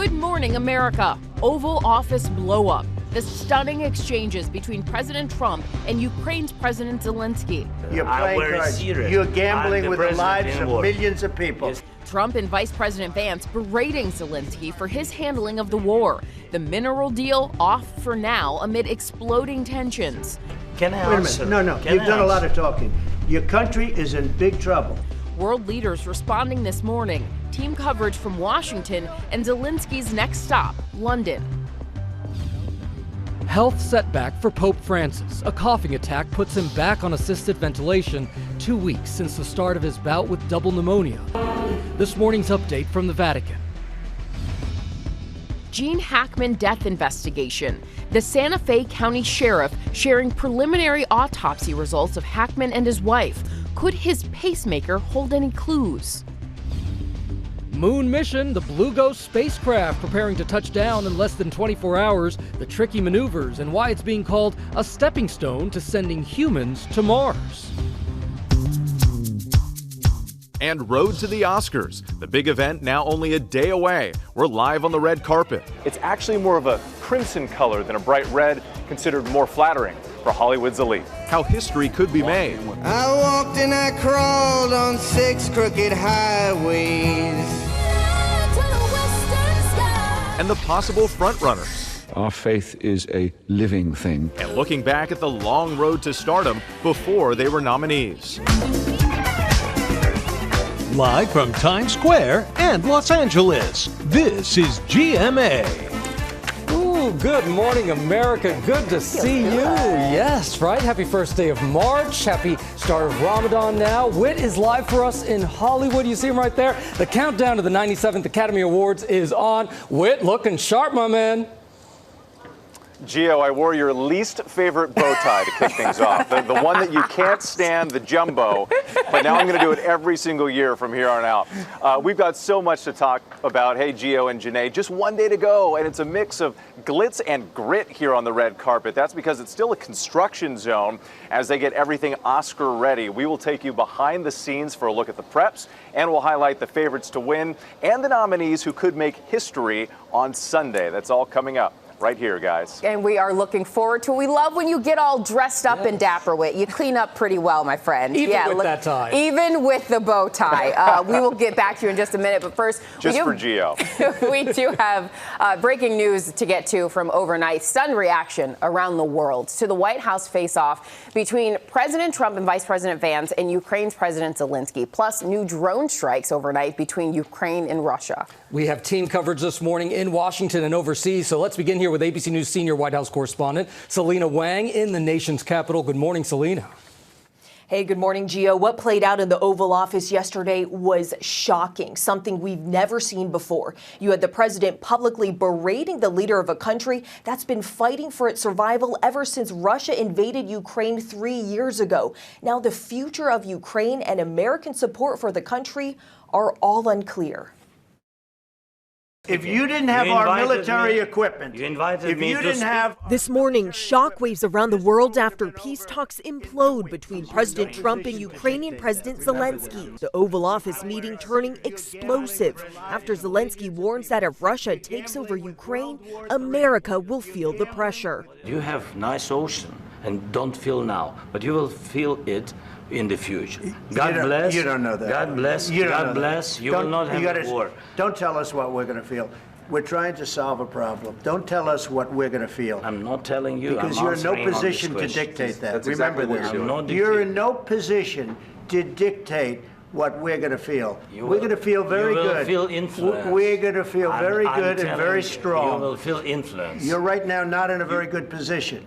Good morning, America. Oval Office blow-up. The stunning exchanges between President Trump and Ukraine's President Zelenskyy. You're playing cards. You're gambling with the lives of millions of people. Yes. Trump and Vice President Vance berating Zelenskyy for his handling of the war. The mineral deal off for now amid exploding tensions. Can I answer? No. You've done a lot of talking. Your country is in big trouble. World leaders responding this morning. Team coverage from Washington and Zelenskyy's next stop, London. Health setback for Pope Francis. A coughing attack puts him back on assisted ventilation 2 weeks since the start of his bout with double pneumonia. This morning's update from the Vatican. Gene Hackman death investigation. The Santa Fe County Sheriff sharing preliminary autopsy results of Hackman and his wife. Could his pacemaker hold any clues? Moon mission, the Blue Ghost spacecraft preparing to touch down in less than 24 hours, the tricky maneuvers, and why it's being called a stepping stone to sending humans to Mars. And road to the Oscars. The big event now only a day away. We're live on the red carpet. It's actually more of a crimson color than a bright red, considered more flattering for Hollywood's elite. How history could be made. I walked and I crawled on 6 crooked highways. And the possible frontrunners. Our faith is a living thing. And looking back at the long road to stardom before they were nominees. Live from Times Square and Los Angeles, this is GMA. Good morning, America. Good to see you. Yes, right? Happy first day of March. Happy start of Ramadan now. Whit is live for us in Hollywood. You see him right there? The countdown to the 97th Academy Awards is on. Whit looking sharp, my man. Gio, I wore your least favorite bow tie to kick things off. The one that you can't stand, the jumbo. But now I'm going to do it every single year from here on out. We've got so much to talk about. Hey, Gio and Janae, just one day to go. And it's a mix of glitz and grit here on the red carpet. That's because it's still a construction zone as they get everything Oscar ready. We will take you behind the scenes for a look at the preps, and we'll highlight the favorites to win and the nominees who could make history on Sunday. That's all coming up right here, guys. And we are looking forward to it. We love when you get all dressed up and dapper, Whit. You clean up pretty well, my friend. Even with that tie. Even with the bow tie. We will get back to you in just a minute, but first, just for Gio. We do have breaking news to get to from overnight. Stunned reaction around the world to the White House face-off between President Trump and Vice President Vance and Ukraine's President Zelenskyy, plus new drone strikes overnight between Ukraine and Russia. We have team coverage this morning in Washington and overseas, so let's begin here with ABC News senior White House correspondent Selena Wang in the nation's capital. Good morning, Selena. Hey, good morning, Gio. What played out in the Oval Office yesterday was shocking, something we've never seen before. You had the president publicly berating the leader of a country that's been fighting for its survival ever since Russia invaded Ukraine 3 years ago. Now, the future of Ukraine and American support for the country are all unclear. If you didn't have our military equipment, if you didn't have... This morning, shockwaves around the world after peace talks implode between President Trump and Ukrainian President Zelenskyy. The Oval Office meeting turning explosive after Zelenskyy warns that if Russia takes over Ukraine, America will feel the pressure. You have nice ocean and don't feel now, but you will feel it in the future. God bless. You don't know that. God bless. God bless. You will not have a war. Don't tell us what we're going to feel. We're trying to solve a problem. Don't tell us what we're going to feel. I'm not telling you. Because you're in no position to dictate that. Remember this. You're in no position to dictate what we're going to feel. We're going to feel very good. You will feel influence. We're going to feel very good and very strong. You will feel influence. You're right now not in a very good position.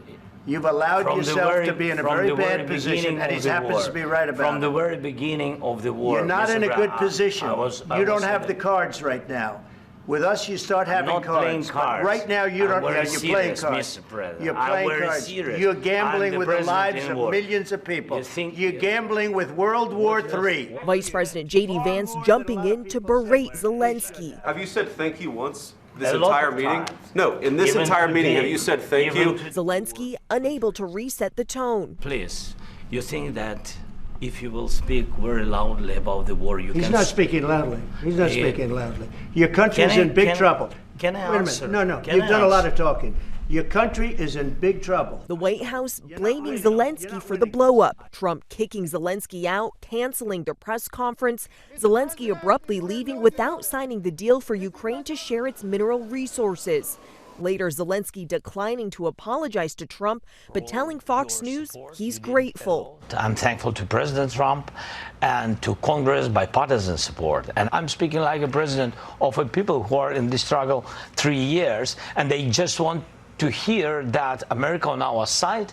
You've allowed yourself to be in a very bad position, and he happens to be right about it. From the very beginning of the war. You're not in a good position. You don't have the cards right now. With us, you start having cards. But right now, you don't. You're playing cards. You're playing cards. You're gambling with the lives of millions of people. You're gambling with World War III. Vice President J.D. Vance jumping in to berate Zelenskyy. Have you said thank you once? This entire meeting? No, in this entire meeting, have you said thank you? Zelenskyy unable to reset the tone. Please, you think that if you will speak very loudly about the war, you can... He's not speaking loudly. He's not speaking loudly. Your country's in big trouble. Can I answer? Wait a minute. No. You've done a lot of talking. Your country is in big trouble. The White House blaming Zelenskyy for the blow-up. Trump kicking Zelenskyy out, canceling the press conference. Zelenskyy abruptly leaving without signing the deal for Ukraine to share its mineral resources. Later, Zelenskyy declining to apologize to Trump, but telling Fox News he's grateful. I'm thankful to President Trump and to Congress bipartisan support. And I'm speaking like a president of a people who are in this struggle 3 years, and they just want to hear that America on our side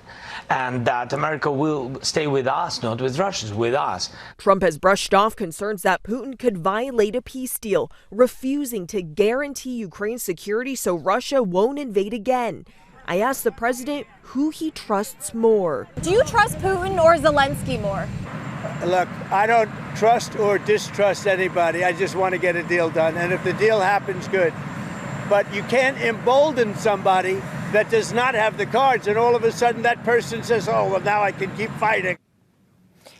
and that America will stay with us, not with Russia, with us. Trump has brushed off concerns that Putin could violate a peace deal, refusing to guarantee Ukraine's security so Russia won't invade again. I asked the president who he trusts more. Do you trust Putin or Zelenskyy more? Look, I don't trust or distrust anybody. I just want to get a deal done. And if the deal happens, good. But you can't embolden somebody that does not have the cards, and all of a sudden that person says, oh, well, now I can keep fighting.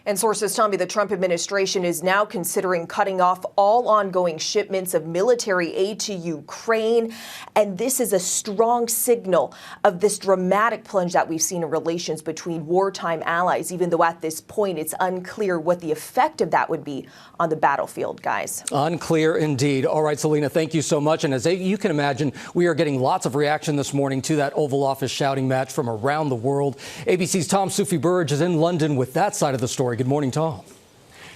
And sources tell me the Trump administration is now considering cutting off all ongoing shipments of military aid to Ukraine. And this is a strong signal of this dramatic plunge that we've seen in relations between wartime allies, even though at this point it's unclear what the effect of that would be on the battlefield, guys. Unclear indeed. All right, Selena, thank you so much. And as you can imagine, we are getting lots of reaction this morning to that Oval Office shouting match from around the world. ABC's Tom Soufi Burridge is in London with that side of the story. Good morning, Tom.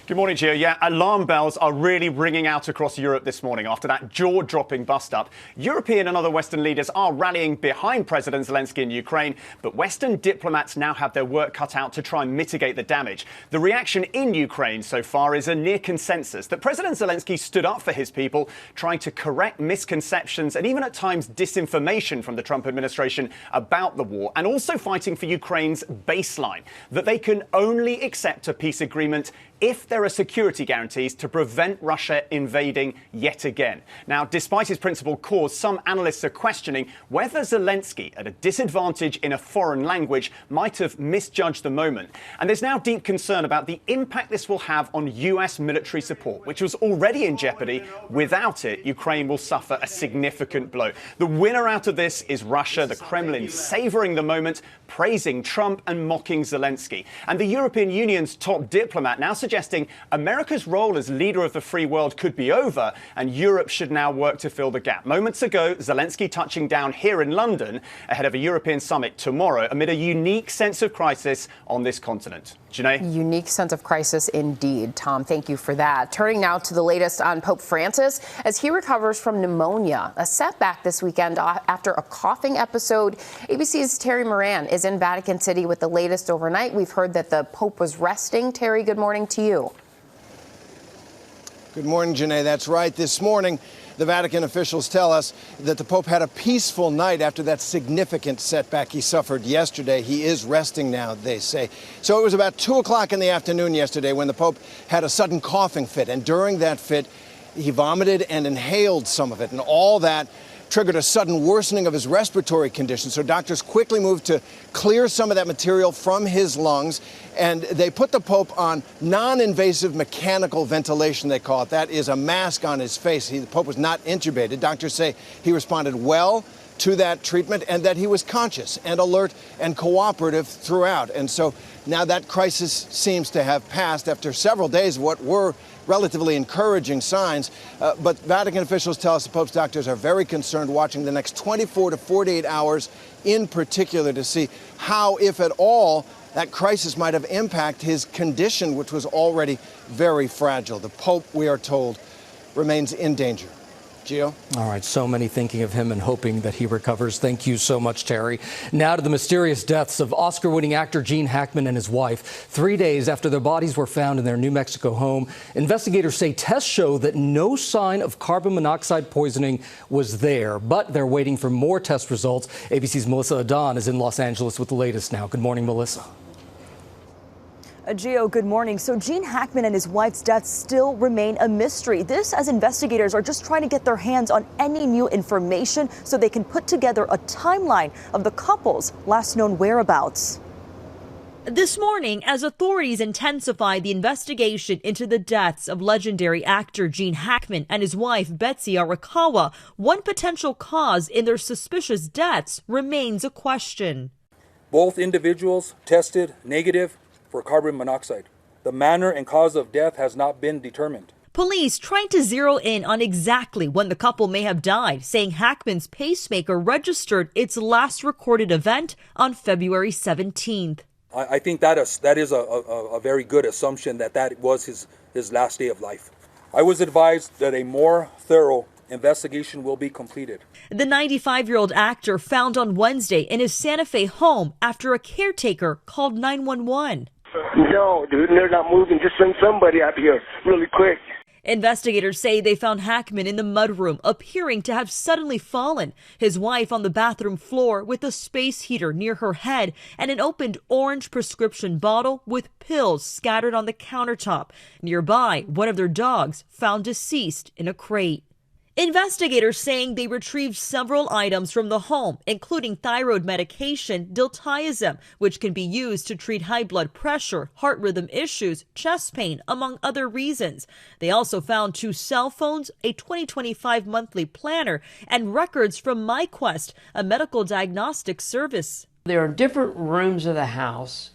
Good morning, Gio. Yeah, alarm bells are really ringing out across Europe this morning after that jaw-dropping bust-up. European and other Western leaders are rallying behind President Zelenskyy in Ukraine, but Western diplomats now have their work cut out to try and mitigate the damage. The reaction in Ukraine so far is a near consensus that President Zelenskyy stood up for his people, trying to correct misconceptions and even at times disinformation from the Trump administration about the war, and also fighting for Ukraine's baseline, that they can only accept a peace agreement if there are security guarantees to prevent Russia invading yet again. Now, despite his principled cause, some analysts are questioning whether Zelenskyy, at a disadvantage in a foreign language, might have misjudged the moment. And there's now deep concern about the impact this will have on US military support, which was already in jeopardy. Without it, Ukraine will suffer a significant blow. The winner out of this is Russia, the Kremlin savoring the moment, praising Trump and mocking Zelenskyy. And the European Union's top diplomat now suggesting America's role as leader of the free world could be over and Europe should now work to fill the gap. Moments ago, Zelenskyy touching down here in London ahead of a European summit tomorrow amid a unique sense of crisis on this continent. Janae? Unique sense of crisis indeed, Tom. Thank you for that. Turning now to the latest on Pope Francis as he recovers from pneumonia, a setback this weekend after a coughing episode. ABC's Terry Moran is in Vatican City with the latest overnight. We've heard that the Pope was resting. Terry, good morning to you. Good morning, Janae. That's right. This morning, the Vatican officials tell us that the Pope had a peaceful night after that significant setback he suffered yesterday. He is resting now, they say. So it was about 2 o'clock in the afternoon yesterday when the Pope had a sudden coughing fit. And during that fit, he vomited and inhaled some of it. And all that triggered a sudden worsening of his respiratory condition. So doctors quickly moved to clear some of that material from his lungs. And they put the Pope on non-invasive mechanical ventilation, they call it. That is a mask on his face. The Pope was not intubated. Doctors say he responded well to that treatment and that he was conscious and alert and cooperative throughout. And so now that crisis seems to have passed after several days of what were relatively encouraging signs. But Vatican officials tell us the Pope's doctors are very concerned, watching the next 24 to 48 hours in particular to see how, if at all, that crisis might have impacted his condition, which was already very fragile. The Pope, we are told, remains in danger. Gio? All right, so many thinking of him and hoping that he recovers. Thank you so much, Terry. Now to the mysterious deaths of Oscar-winning actor Gene Hackman and his wife. 3 days after their bodies were found in their New Mexico home, investigators say tests show that no sign of carbon monoxide poisoning was there, but they're waiting for more test results. ABC's Melissa Adon is in Los Angeles with the latest now. Good morning, Melissa. Gio, good morning. So Gene Hackman and his wife's deaths still remain a mystery. This as investigators are just trying to get their hands on any new information so they can put together a timeline of the couple's last known whereabouts. This morning, as authorities intensify the investigation into the deaths of legendary actor Gene Hackman and his wife Betsy Arakawa, one potential cause in their suspicious deaths remains a question. Both individuals tested negative for carbon monoxide. The manner and cause of death has not been determined. Police trying to zero in on exactly when the couple may have died, saying Hackman's pacemaker registered its last recorded event on February 17th. I think that is a very good assumption that was his last day of life. I was advised that a more thorough investigation will be completed. The 95-year-old actor found on Wednesday in his Santa Fe home after a caretaker called 911. No, dude, they're not moving. Just send somebody out here really quick. Investigators say they found Hackman in the mudroom, appearing to have suddenly fallen. His wife on the bathroom floor with a space heater near her head and an opened orange prescription bottle with pills scattered on the countertop. Nearby, one of their dogs found deceased in a crate. Investigators saying they retrieved several items from the home, including thyroid medication diltiazem, which can be used to treat high blood pressure, heart rhythm issues, chest pain, among other reasons. They also found 2 cell phones, a 2025 monthly planner, and records from MyQuest, a medical diagnostic service. There are different rooms of the house.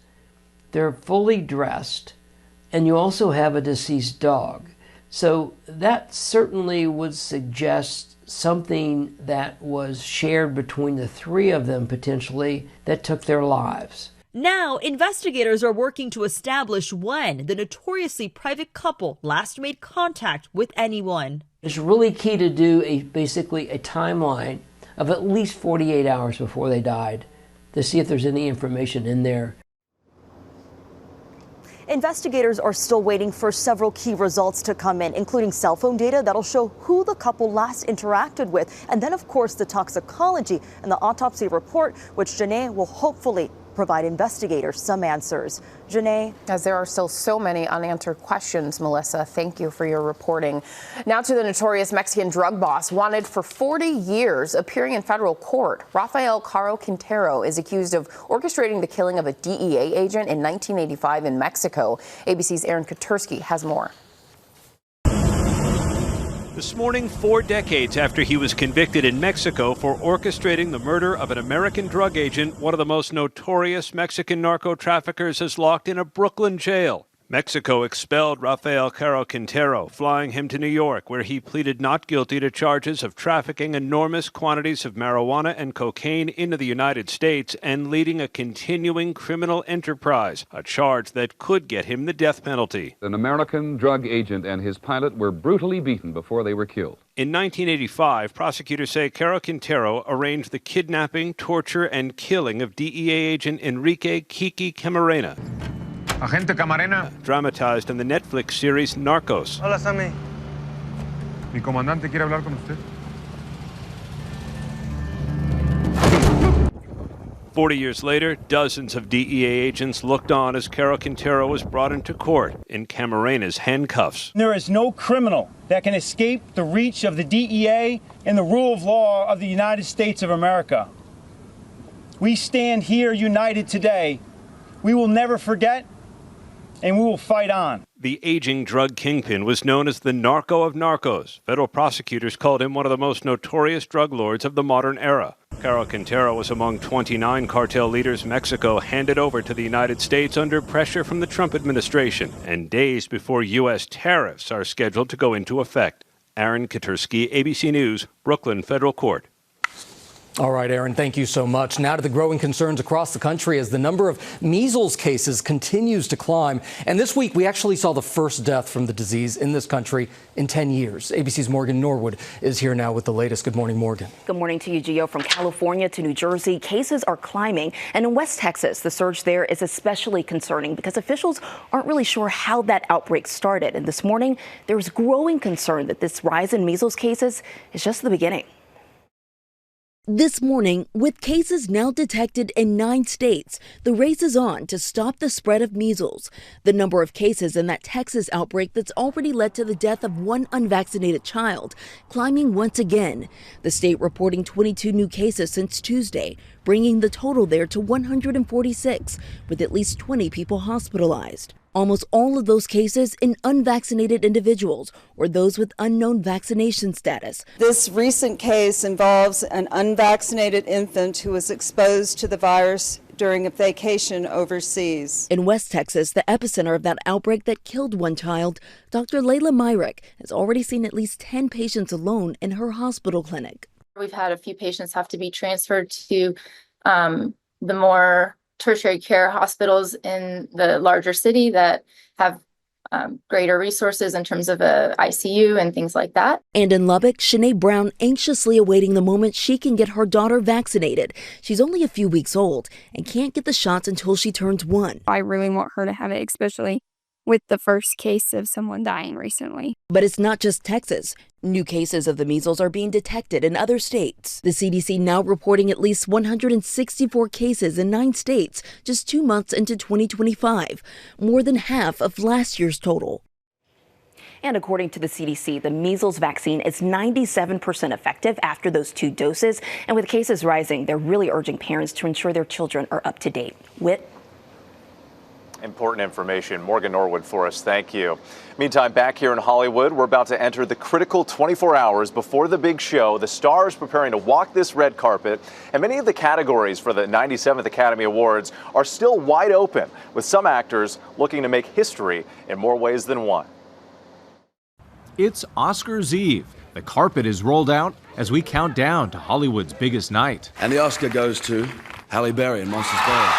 They're fully dressed, and you also have a deceased dog. So that certainly would suggest something that was shared between the 3 of them potentially that took their lives. Now, investigators are working to establish when the notoriously private couple last made contact with anyone. It's really key to do basically a timeline of at least 48 hours before they died to see if there's any information in there. Investigators are still waiting for several key results to come in, including cell phone data that'll show who the couple last interacted with, and then, of course, the toxicology and the autopsy report, which Janae will hopefully provide investigators some answers. Janae? As there are still so many unanswered questions, Melissa, thank you for your reporting. Now to the notorious Mexican drug boss, wanted for 40 years, appearing in federal court. Rafael Caro Quintero is accused of orchestrating the killing of a DEA agent in 1985 in Mexico. ABC's Aaron Katursky has more. This morning, 4 decades after he was convicted in Mexico for orchestrating the murder of an American drug agent, one of the most notorious Mexican narco traffickers is locked in a Brooklyn jail. Mexico expelled Rafael Caro Quintero, flying him to New York, where he pleaded not guilty to charges of trafficking enormous quantities of marijuana and cocaine into the United States and leading a continuing criminal enterprise, a charge that could get him the death penalty. An American drug agent and his pilot were brutally beaten before they were killed. In 1985, prosecutors say Caro Quintero arranged the kidnapping, torture, and killing of DEA agent Enrique Kiki Camarena. Agente Camarena. Dramatized in the Netflix series Narcos. Hola, Sammy. Mi comandante quiere hablar con usted. 40 years later, dozens of DEA agents looked on as Caro Quintero was brought into court in Camarena's handcuffs. There is no criminal that can escape the reach of the DEA and the rule of law of the United States of America. We stand here united today. We will never forget, and we will fight on. The aging drug kingpin was known as the narco of narcos. Federal prosecutors called him one of the most notorious drug lords of the modern era. Caro Quintero was among 29 cartel leaders Mexico handed over to the United States under pressure from the Trump administration, and days before U.S. tariffs are scheduled to go into effect. Aaron Katursky, ABC News, Brooklyn Federal Court. All right, Aaron, thank you so much. Now to the growing concerns across the country as the number of measles cases continues to climb. And this week, we actually saw the first death from the disease in this country in 10 years. ABC's Morgan Norwood is here now with the latest. Good morning, Morgan. Good morning to you, Gio. From California to New Jersey, cases are climbing. And in West Texas, the surge there is especially concerning because officials aren't really sure how that outbreak started. And this morning, there is growing concern that this rise in measles cases is just the beginning. This morning, with cases now detected in 9 states, the race is on to stop the spread of measles. The number of cases in that Texas outbreak that's already led to the death of 1 unvaccinated child climbing once again. The state reporting 22 new cases since Tuesday, bringing the total there to 146, with at least 20 people hospitalized. Almost all of those cases in unvaccinated individuals or those with unknown vaccination status. This recent case involves an unvaccinated infant who was exposed to the virus during a vacation overseas. In West Texas, the epicenter of that outbreak that killed 1 child, Dr. Layla Myrick has already seen at least 10 patients alone in her hospital clinic. We've had a few patients have to be transferred to the more tertiary care hospitals in the larger city that have greater resources in terms of a ICU and things like that. And in Lubbock, Shanae Brown anxiously awaiting the moment she can get her daughter vaccinated. She's only a few weeks old and can't get the shots until she turns 1. I really want her to have it, especially with the first case of someone dying recently. But it's not just Texas. New cases of the measles are being detected in other states. The CDC now reporting at least 164 cases in 9 states just 2 months into 2025, more than half of last year's total. And according to the CDC, the measles vaccine is 97% effective after those 2 doses. And with cases rising, they're really urging parents to ensure their children are up to date. Whit? Important information. Morgan Norwood for us. Thank you. Meantime, back here in Hollywood, we're about to enter the critical 24 hours before the big show. The stars preparing to walk this red carpet, and many of the categories for the 97th Academy Awards are still wide open, with some actors looking to make history in more ways than one. It's Oscars Eve. The carpet is rolled out as we count down to Hollywood's biggest night. And the Oscar goes to Halle Berry in Monsters Ball.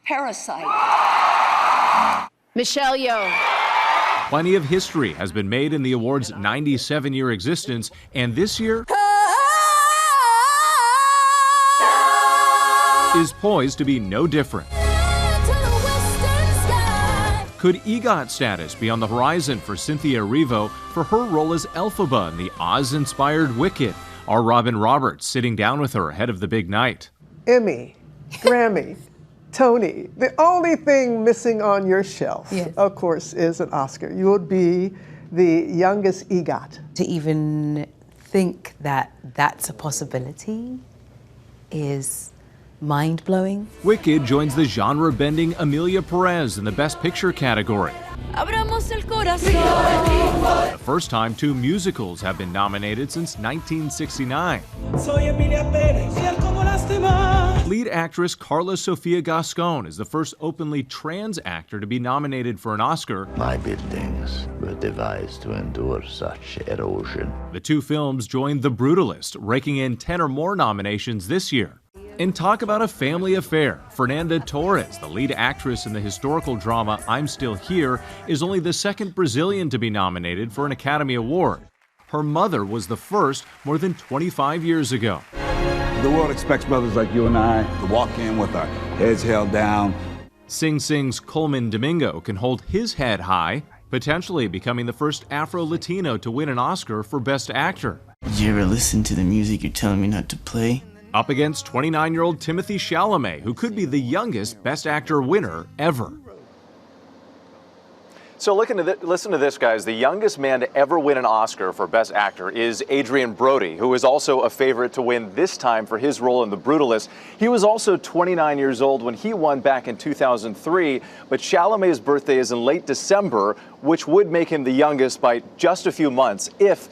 Parasite. Michelle Yeoh. Plenty of history has been made in the award's 97-year existence, and this year is poised to be no different. Could EGOT status be on the horizon for Cynthia Erivo for her role as Elphaba in the Oz-inspired Wicked? Our Robin Roberts sitting down with her ahead of the big night. Emmy, Grammy, Tony, the only thing missing on your shelf, of course, is an Oscar. You would be the youngest EGOT. To even think that that's a possibility is mind-blowing. Wicked joins the genre-bending Emilia Perez in the Best Picture category. Abramos el corazón. The first time 2 musicals have been nominated since 1969. Lead actress Carla Sofia Gascon is the first openly trans actor to be nominated for an Oscar. My buildings were devised to endure such erosion. The 2 films joined The Brutalist, raking in 10 or more nominations this year. And talk about a family affair. Fernanda Torres, the lead actress in the historical drama I'm Still Here, is only the 2nd Brazilian to be nominated for an Academy Award. Her mother was the first more than 25 years ago. The world expects brothers like you and I to walk in with our heads held down. Sing Sing's Coleman Domingo can hold his head high, potentially becoming the first Afro-Latino to win an Oscar for Best Actor. Did you ever listen to the music you're telling me not to play? Up against 29-year-old Timothée Chalamet, who could be the youngest Best Actor winner ever. So listen to this, guys. The youngest man to ever win an Oscar for Best Actor is Adrien Brody, who is also a favorite to win this time for his role in The Brutalist. He was also 29 years old when he won back in 2003, but Chalamet's birthday is in late December, which would make him the youngest by just a few months, if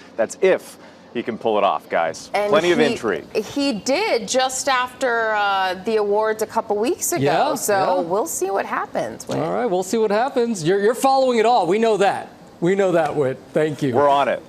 he can pull it off, guys. And plenty of intrigue. He did just after the awards a couple weeks ago, we'll see what happens. All right, we'll see what happens. You're following it all. We know that. We know that, Whit. Thank you. We're on it.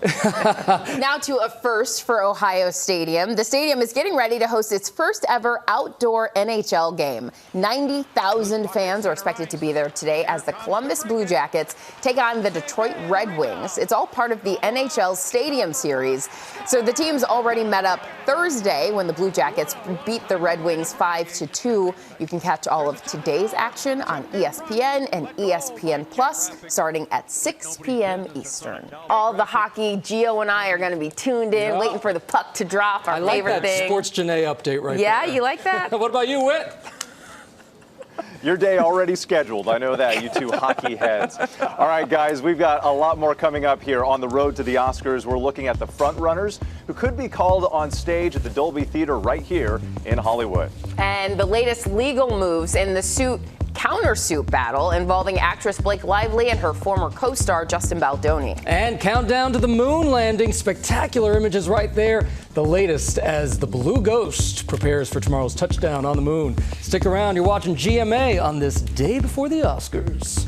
Now to a first for Ohio Stadium. The stadium is getting ready to host its first ever outdoor NHL game. 90,000 fans are expected to be there today as the Columbus Blue Jackets take on the Detroit Red Wings. It's all part of the NHL Stadium Series. So the teams already met up Thursday when the Blue Jackets beat the Red Wings 5-2. You can catch all of today's action on ESPN and ESPN Plus starting at 6 p.m. p.m. Eastern. All the hockey, Gio and I are going to be tuned in, waiting for the puck to drop, our favorite thing. I like that Sports Janae update right there. Yeah, you like that? What about you, Whit? Your day already scheduled. I know that, you two hockey heads. All right, guys, we've got a lot more coming up here on the road to the Oscars. We're looking at the front runners who could be called on stage at the Dolby Theater right here in Hollywood. And the latest legal moves in the countersuit battle involving actress Blake Lively and her former co-star Justin Baldoni. And countdown to the moon landing. Spectacular images right there. The latest as the Blue Ghost prepares for tomorrow's touchdown on the moon. Stick around. You're watching GMA on this day before the Oscars.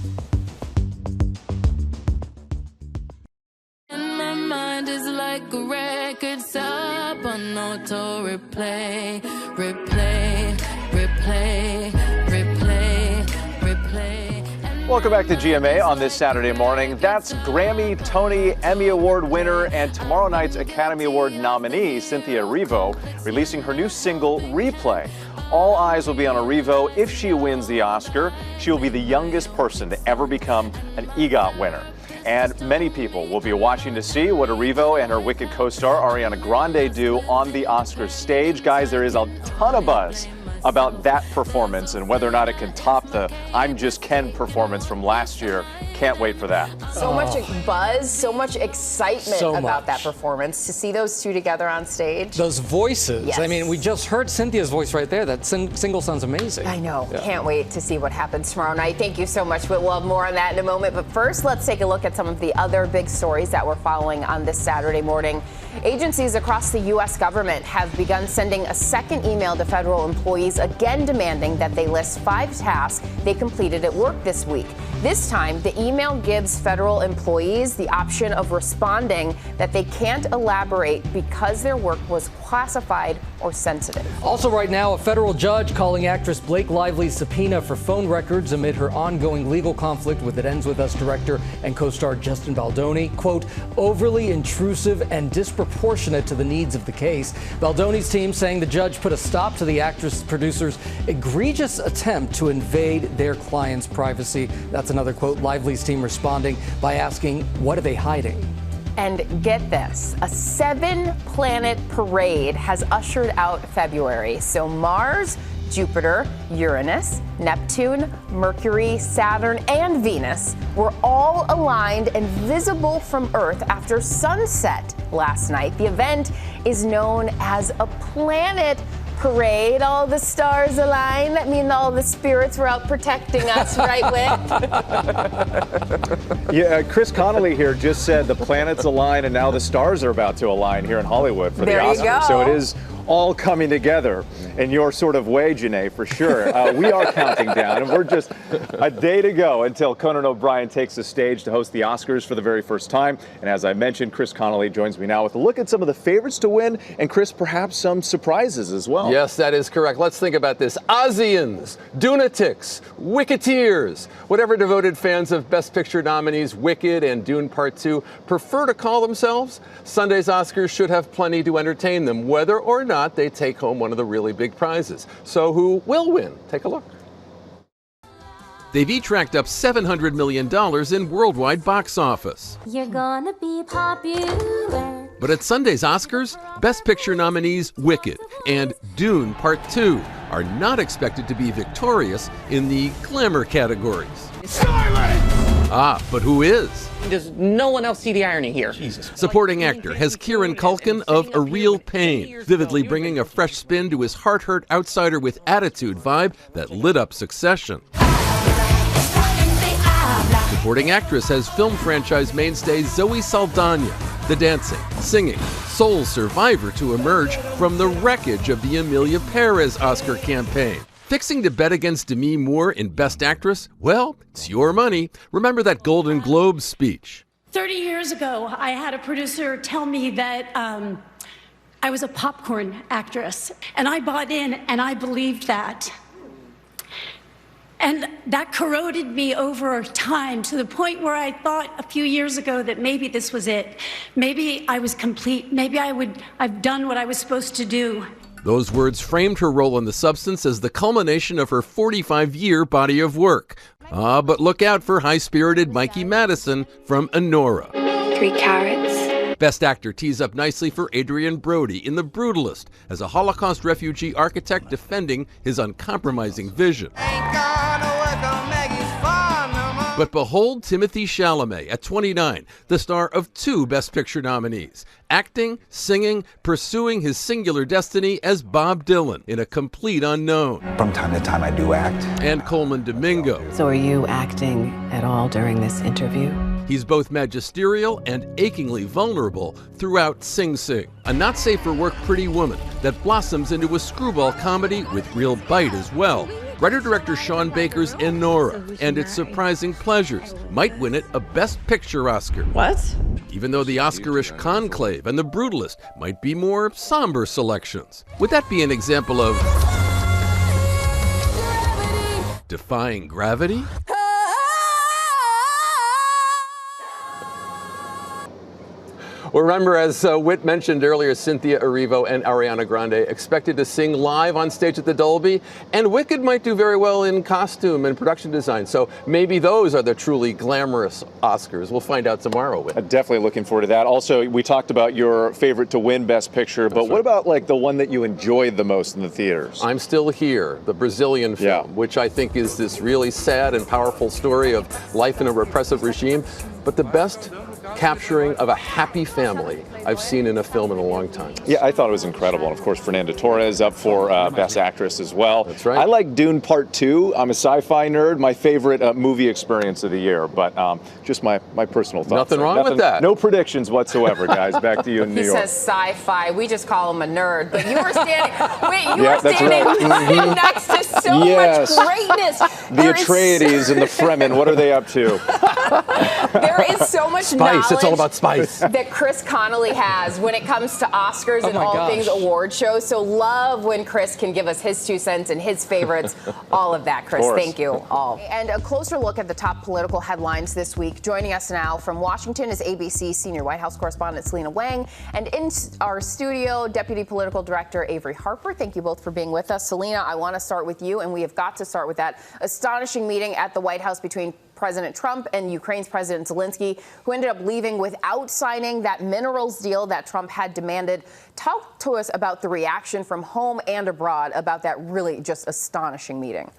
And my mind is like a record stop on auto replay, replay, replay, replay, replay. Welcome back to GMA on this Saturday morning. That's Grammy, Tony, Emmy Award winner, and tomorrow night's Academy Award nominee, Cynthia Erivo, releasing her new single, Replay. All eyes will be on Erivo. If she wins the Oscar, she will be the youngest person to ever become an EGOT winner. And many people will be watching to see what Erivo and her Wicked co-star Ariana Grande do on the Oscars stage. Guys, there is a ton of buzz about that performance and whether or not it can top the I'm Just Ken performance from last year. Can't wait for that. So much buzz, so much excitement about that performance. To see those two together on stage. Those voices. Yes. I mean, we just heard Cynthia's voice right there. That single sounds amazing. I know. Yeah. Can't wait to see what happens tomorrow night. Thank you so much. We'll have more on that in a moment. But first, let's take a look at some of the other big stories that we're following on this Saturday morning. Agencies across the U.S. government have begun sending a second email to federal employees, again demanding that they list 5 tasks they completed at work this week. This time, the email gives federal employees the option of responding that they can't elaborate because their work was classified or sensitive. Also right now, a federal judge calling actress Blake Lively's subpoena for phone records amid her ongoing legal conflict with It Ends With Us director and co-star Justin Baldoni. Quote, overly intrusive and disproportionate to the needs of the case. Baldoni's team saying the judge put a stop to the actress producer's egregious attempt to invade their client's privacy. That's another quote. Lively's team responding by asking, what are they hiding? And get this, a 7-planet parade has ushered out February. So Mars, Jupiter, Uranus, Neptune, Mercury, Saturn, and Venus were all aligned and visible from Earth after sunset last night. The event is known as a planet parade. All the stars align. That means all the spirits were out protecting us, right, Whit? Yeah, Chris Connolly here just said the planets align and now the stars are about to align here in Hollywood for the Oscars. So it is all coming together in your sort of way, Janae, for sure. We are counting down, and we're just a day to go until Conan O'Brien takes the stage to host the Oscars for the very first time. And as I mentioned, Chris Connolly joins me now with a look at some of the favorites to win, and Chris, perhaps some surprises as well. Yes, that is correct. Let's think about this. Ozians, Dunatics, Wicketeers, whatever devoted fans of Best Picture nominees Wicked and Dune Part 2 prefer to call themselves, Sunday's Oscars should have plenty to entertain them, whether or not they take home one of the really big prizes. So who will win? Take a look. They've each racked up $700 million in worldwide box office. You're gonna be popular. But at Sunday's Oscars, Best Picture nominees Wicked and Dune Part 2 are not expected to be victorious in the glamour categories. Silence! Ah, but who is? Does no one else see the irony here? Jesus. Supporting actor has Kieran Culkin of A Real Pain, vividly bringing a fresh spin to his heart-hurt outsider with attitude vibe that lit up Succession. Supporting actress has film franchise mainstay Zoe Saldana, the dancing, singing, soul survivor to emerge from the wreckage of the Emilia Perez Oscar campaign. Fixing to bet against Demi Moore in Best Actress? Well, it's your money. Remember that Golden Globe speech. 30 years ago, I had a producer tell me that I was a popcorn actress, and I bought in and I believed that. And that corroded me over time to the point where I thought a few years ago that maybe this was it. Maybe I was complete. Maybe I've done what I was supposed to do. Those words framed her role in The Substance as the culmination of her 45-year body of work. But look out for high-spirited Mikey Madison from Enora. 3 carrots. Best Actor tees up nicely for Adrian Brody in The Brutalist as a Holocaust refugee architect defending his uncompromising vision. But behold Timothée Chalamet at 29, the star of 2 Best Picture nominees, acting, singing, pursuing his singular destiny as Bob Dylan in A Complete Unknown. From time to time I do act. And Coleman Domingo. So are you acting at all during this interview? He's both magisterial and achingly vulnerable throughout Sing Sing, a not-safe-for-work pretty woman that blossoms into a screwball comedy with real bite as well. Writer-director Sean Baker's Enora and its surprising pleasures might win it a Best Picture Oscar. What? Even though the Oscar-ish Conclave and The Brutalist might be more somber selections. Would that be an example of defying gravity? Well, remember, as Whit mentioned earlier, Cynthia Erivo and Ariana Grande expected to sing live on stage at the Dolby, and Wicked might do very well in costume and production design. So maybe those are the truly glamorous Oscars. We'll find out tomorrow, Whit. Definitely looking forward to that. Also, we talked about your favorite to win Best Picture, but what about like the one that you enjoyed the most in the theaters? I'm Still Here, the Brazilian film, which I think is this really sad and powerful story of life in a repressive regime, but the best capturing of a happy family I've seen in a film in a long time. Yeah, I thought it was incredible. And of course, Fernanda Torres up for Best Actress as well. That's right. I like Dune Part 2. I'm a sci-fi nerd. My favorite movie experience of the year, but just my personal thoughts. Nothing wrong with that. No predictions whatsoever, guys. Back to you in New York. He says sci-fi. We just call him a nerd. But you were standing, wait, you Yeah, were that's standing right. next to so much greatness. The Atreides and the Fremen, what are they up to? There is so much Spice. knowledge It's all about spice. that Chris Connolly has when it comes to Oscars and all things award shows. So love when Chris can give us his 2 cents and his favorites. All of that, Chris. Thank you all. And a closer look at the top political headlines this week. Joining us now from Washington is ABC senior White House correspondent Selena Wang, and in our studio, Deputy Political Director Avery Harper. Thank you both for being with us. Selena, I want to start with you, and we have got to start with that astonishing meeting at the White House between President Trump and Ukraine's President Zelenskyy, who ended up leaving without signing that minerals deal that Trump had demanded. Talk to us about the reaction from home and abroad about that really just astonishing meeting.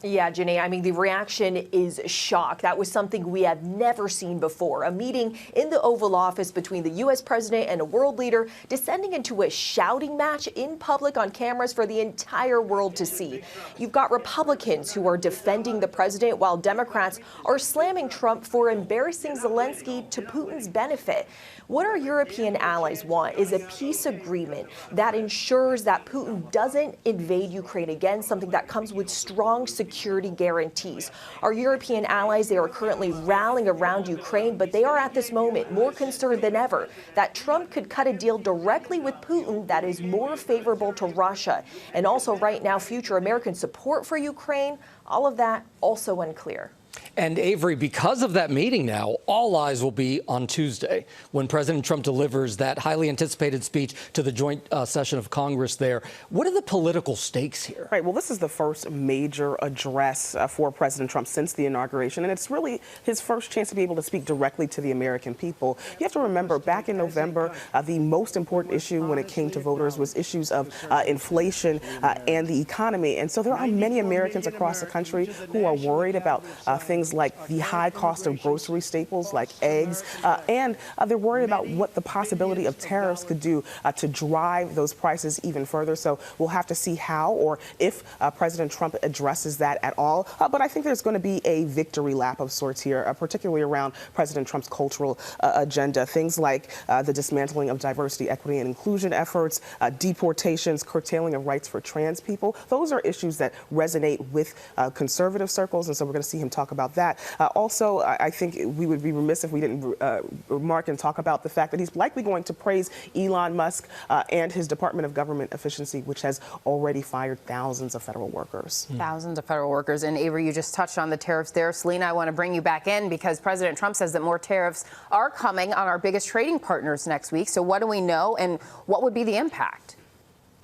Yeah, Jenny, I mean, the reaction is shock. That was something we have never seen before. A meeting in the Oval Office between the U.S. president and a world leader descending into a shouting match in public on cameras for the entire world to see. You've got Republicans who are defending the president while Democrats are slamming Trump for embarrassing Zelenskyy to Putin's benefit. What our European allies want is a peace agreement that ensures that Putin doesn't invade Ukraine again, something that comes with strong security guarantees. Our European allies, they are currently rallying around Ukraine, but they are at this moment more concerned than ever that Trump could cut a deal directly with Putin that is more favorable to Russia. And also right now, future American support for Ukraine, all of that also unclear. And Avery, because of that meeting now, all eyes will be on Tuesday when President Trump delivers that highly anticipated speech to the joint session of Congress there. What are the political stakes here? Right. Well, this is the first major address for President Trump since the inauguration, and it's really his first chance to be able to speak directly to the American people. You have to remember, back in November, the most important issue when it came to voters was issues of inflation and the economy. And so there are many Americans across the country who are worried about things like the high cost of grocery staples like eggs, and they're worried about what the possibility of tariffs could do to drive those prices even further. So we'll have to see how or if President Trump addresses that at all. But I think there's going to be a victory lap of sorts here, particularly around President Trump's cultural agenda. Things like the dismantling of diversity, equity, and inclusion efforts, deportations, curtailing of rights for trans people. Those are issues that resonate with conservative circles, and so we're going to see him talk about that. Also, I think we would be remiss if we didn't remark and talk about the fact that he's likely going to praise Elon Musk and his Department of Government Efficiency, which has already fired thousands of federal workers. Thousands of federal workers. And Avery, you just touched on the tariffs there. Selena, I want to bring you back in because President Trump says that more tariffs are coming on our biggest trading partners next week. So what do we know and what would be the impact?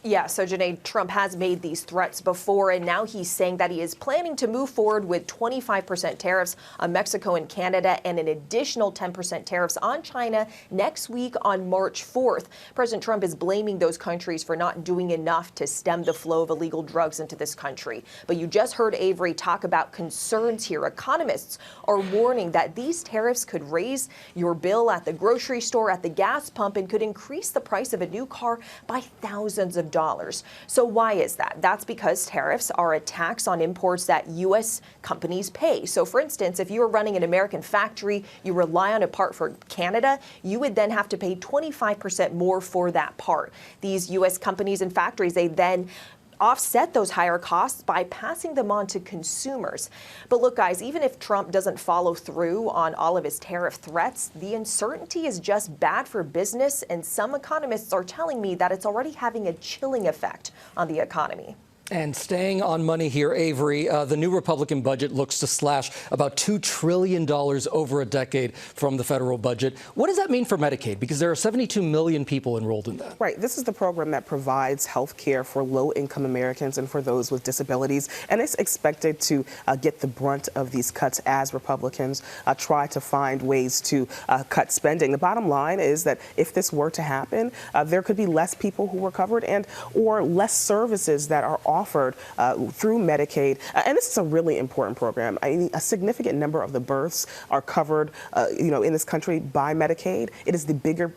Yeah, so Janae, Trump has made these threats before, and now he's saying that he is planning to move forward with 25% tariffs on Mexico and Canada and an additional 10% tariffs on China next week on March 4th. President Trump is blaming those countries for not doing enough to stem the flow of illegal drugs into this country. But you just heard Avery talk about concerns here. Economists are warning that these tariffs could raise your bill at the grocery store, at the gas pump, and could increase the price of a new car by thousands of dollars. So why is that? That's because tariffs are a tax on imports that U.S. companies pay. So for instance, if you were running an American factory, you rely on a part from Canada, you would then have to pay 25% more for that part. These U.S. companies and factories, they then offset those higher costs by passing them on to consumers. But look, guys, even if Trump doesn't follow through on all of his tariff threats, the uncertainty is just bad for business, and some economists are telling me that it's already having a chilling effect on the economy. And staying on money here, Avery, the new Republican budget looks to slash about $2 trillion over a decade from the federal budget. What does that mean for Medicaid? Because there are 72 million people enrolled in that. Right. This is the program that provides health care for low-income Americans and for those with disabilities. And it's expected to get the brunt of these cuts as Republicans try to find ways to cut spending. The bottom line is that if this were to happen, there could be less people who were covered and or less services that are offered through Medicaid. And this is a really important program. I mean, a significant number of the births are covered, in this country by Medicaid. It is the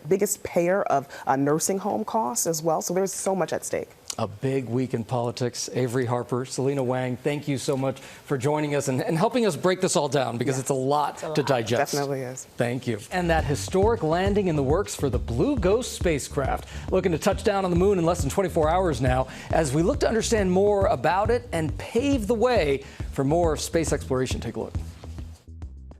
biggest payer of nursing home costs as well. So there's so much at stake. A big week in politics. Avery Harper, Selena Wang, thank you so much for joining us and helping us break this all down, because it's a lot to digest. Definitely is. Thank you. And that historic landing in the works for the Blue Ghost spacecraft, looking to touch down on the moon in less than 24 hours now, as we look to understand more about it and pave the way for more space exploration. Take a look.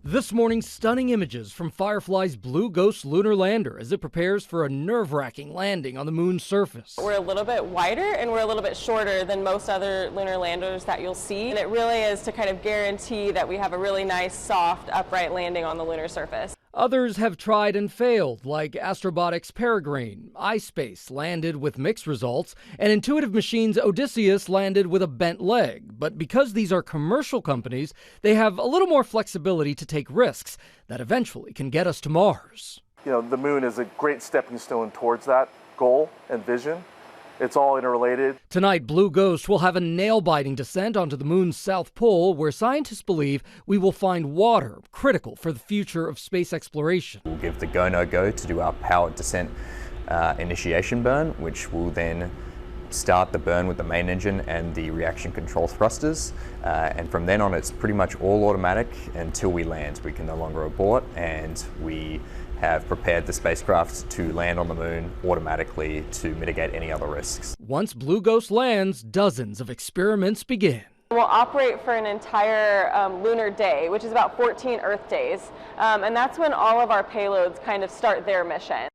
This morning, stunning images from Firefly's Blue Ghost lunar lander as it prepares for a nerve-wracking landing on the moon's surface. We're a little bit wider and we're a little bit shorter than most other lunar landers that you'll see. And it really is to kind of guarantee that we have a really nice, soft, upright landing on the lunar surface. Others have tried and failed, like Astrobotics Peregrine. iSpace landed with mixed results, and Intuitive Machines Odysseus landed with a bent leg. But because these are commercial companies, they have a little more flexibility to take risks that eventually can get us to Mars. The moon is a great stepping stone towards that goal and vision. It's all interrelated. Tonight, Blue Ghost will have a nail-biting descent onto the moon's south pole, where scientists believe we will find water, critical for the future of space exploration. We'll give the go-no-go to do our powered descent initiation burn, which will then start the burn with the main engine and the reaction control thrusters. And from then on, it's pretty much all automatic until we land. We can no longer abort, and we have prepared the spacecraft to land on the moon automatically to mitigate any other risks. Once Blue Ghost lands, dozens of experiments begin. We'll operate for an entire lunar day, which is about 14 Earth days. And that's when all of our payloads kind of start their mission.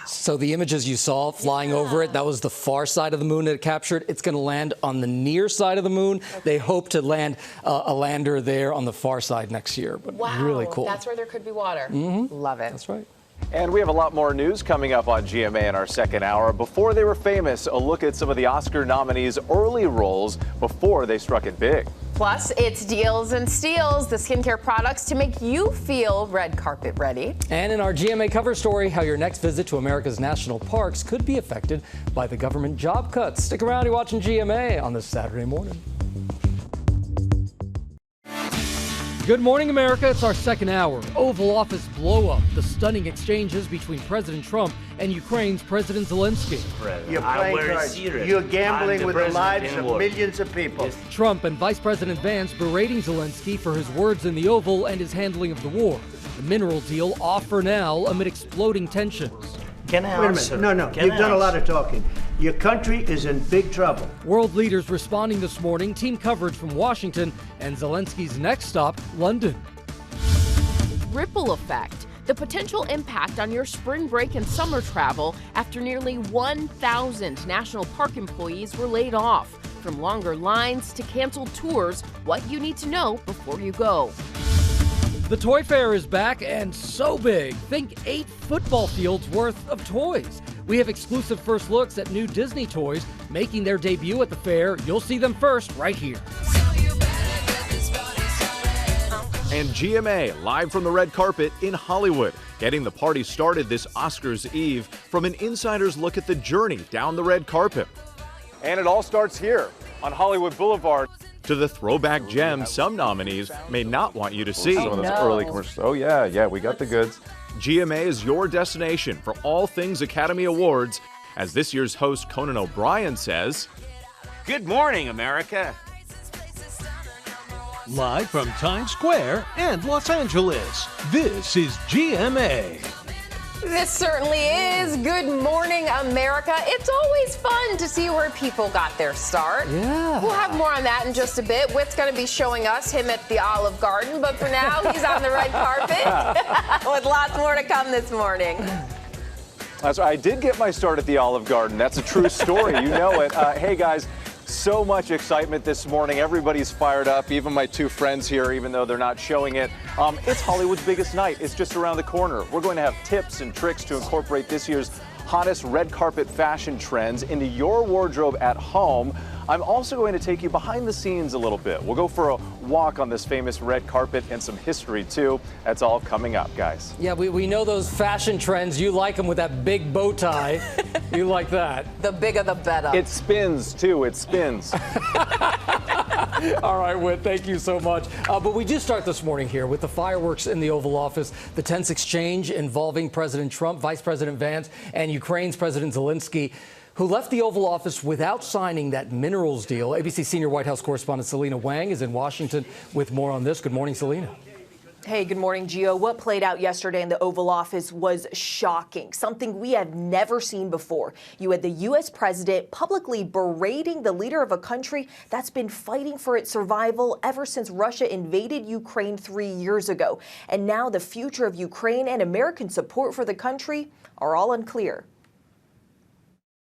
So the images you saw flying over it, that was the far side of the moon that it captured. It's going to land on the near side of the moon. Okay. They hope to land a lander there on the far side next year. But wow, really cool. That's where there could be water. Mm-hmm. Love it. That's right. And we have a lot more news coming up on GMA in our second hour. Before they were famous, a look at some of the Oscar nominees' early roles before they struck it big. Plus, it's deals and steals, the skincare products to make you feel red carpet ready. And in our GMA cover story, how your next visit to America's national parks could be affected by the government job cuts. Stick around, you're watching GMA on this Saturday morning. Good morning, America. It's our second hour. Oval Office blow-up, the stunning exchanges between President Trump and Ukraine's President Zelenskyy. You're playing cards. You're gambling with the lives of millions of people. Trump and Vice President Vance berating Zelenskyy for his words in the Oval and his handling of the war. The mineral deal off for now amid exploding tensions. Wait a minute. No. You've done a lot of talking. Your country is in big trouble. World leaders responding this morning, team coverage from Washington, and Zelenskyy's next stop, London. Ripple effect. The potential impact on your spring break and summer travel after nearly 1,000 national park employees were laid off. From longer lines to canceled tours, what you need to know before you go. The toy fair is back and so big. Think 8 football fields worth of toys. We have exclusive first looks at new Disney toys making their debut at the fair. You'll see them first right here. And GMA live from the red carpet in Hollywood, getting the party started this Oscars Eve from an insider's look at the journey down the red carpet. And it all starts here on Hollywood Boulevard. To the throwback gems some nominees may not want you to see. Some of those early commercials. Oh yeah, we got the goods. GMA is your destination for all things Academy Awards. As this year's host Conan O'Brien says, "Good morning, America." Live from Times Square and Los Angeles, this is GMA. This certainly is Good Morning America. It's always fun to see where people got their start. Yeah. We'll have more on that in just a bit. Whit's going to be showing us him at the Olive Garden, but for now, he's on the red carpet with lots more to come this morning. That's right. I did get my start at the Olive Garden. That's a true story. You know it. Hey, guys. So much excitement this morning. Everybody's fired up, even my 2 friends here, even though they're not showing it. It's Hollywood's biggest night. It's just around the corner. We're going to have tips and tricks to incorporate this year's hottest red carpet fashion trends into your wardrobe at home. I'm also going to take you behind the scenes a little bit. We'll go for a walk on this famous red carpet and some history, too. That's all coming up, guys. Yeah, we know those fashion trends. You like them with that big bow tie. You like that. The bigger the better. It spins, too. It spins. All right, Whit, thank you so much. But we do start this morning here with the fireworks in the Oval Office, the tense exchange involving President Trump, Vice President Vance, and Ukraine's President Zelenskyy, who left the Oval Office without signing that minerals deal. ABC senior White House correspondent Selena Wang is in Washington with more on this. Good morning, Selena. Hey, good morning, Gio. What played out yesterday in the Oval Office was shocking, something we have never seen before. You had the U.S. president publicly berating the leader of a country that's been fighting for its survival ever since Russia invaded Ukraine 3 years ago. And now the future of Ukraine and American support for the country are all unclear.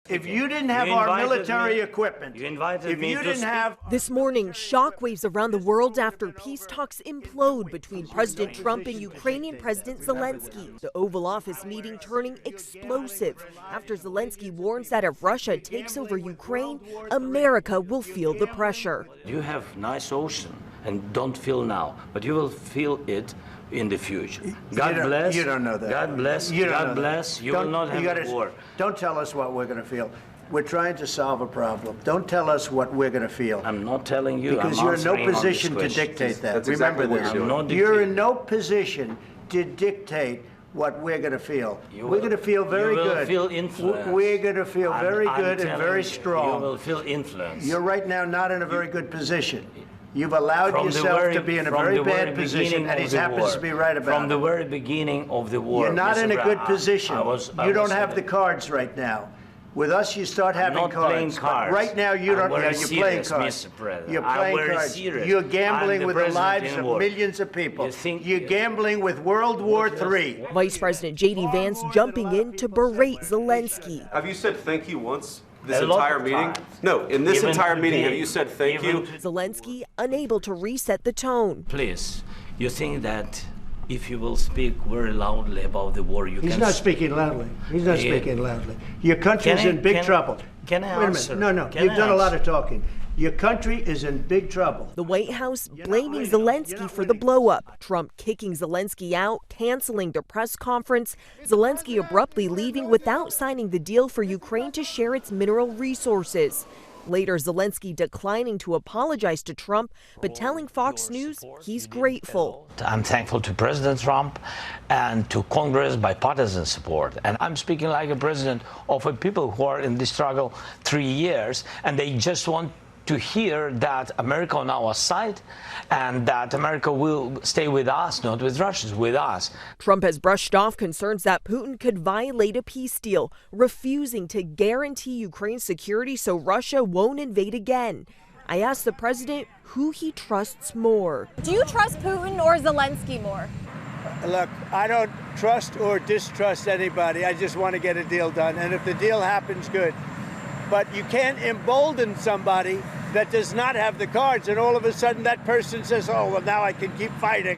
If you didn't have our military equipment, if you didn't have... This morning, shockwaves around the world after peace talks implode between President Trump and Ukrainian President Zelenskyy. The Oval Office meeting turning explosive after Zelenskyy warns that if Russia takes over Ukraine, America will feel the pressure. You have nice ocean and don't feel now, but you will feel it in the future. God bless. You don't know that. God bless. God bless. You will not have a war. Don't tell us what we're going to feel. We're trying to solve a problem. Don't tell us what we're going to feel. I'm not telling you. Because you're in no position to dictate that. Remember this. You're in no position to dictate what we're going to feel. We're going to feel very good. You will feel influence. We're going to feel very good and very strong. You will feel influence. You're right now not in a very good position. You've allowed yourself to be in a very bad position, and he happens to be right about it. From the very beginning of the war. You're not in a good position. You don't have the cards right now. With us, you start having cards. But right now, you don't. You're playing cards. You're playing cards. You're gambling with the lives of millions of people. You're gambling with World War III. Vice President J.D. Vance jumping in to berate Zelenskyy. Have you said thank you once? This entire meeting? No, in this entire meeting, have you said thank you? Zelenskyy unable to reset the tone. Please, you think that if you will speak very loudly about the war, you can... He's not speaking loudly. He's not speaking loudly. Your country is in big trouble. Can I answer? Wait a minute. No, you've done a lot of talking. Your country is in big trouble. The White House blaming Zelenskyy for the blow-up. Trump kicking Zelenskyy out, canceling the press conference. Zelenskyy abruptly leaving without signing the deal for Ukraine to share its mineral resources. Later, Zelenskyy declining to apologize to Trump, but telling Fox News he's grateful. I'm thankful to President Trump and to Congress bipartisan support. And I'm speaking like a president of a people who are in this struggle 3 years, and they just want to hear that America on our side and that America will stay with us, not with Russia, with us. Trump has brushed off concerns that Putin could violate a peace deal, refusing to guarantee Ukraine's security so Russia won't invade again. I asked the president who he trusts more. Do you trust Putin or Zelenskyy more? Look, I don't trust or distrust anybody. I just want to get a deal done. And if the deal happens, good. But you can't embolden somebody that does not have the cards, and all of a sudden that person says, oh, well, now I can keep fighting.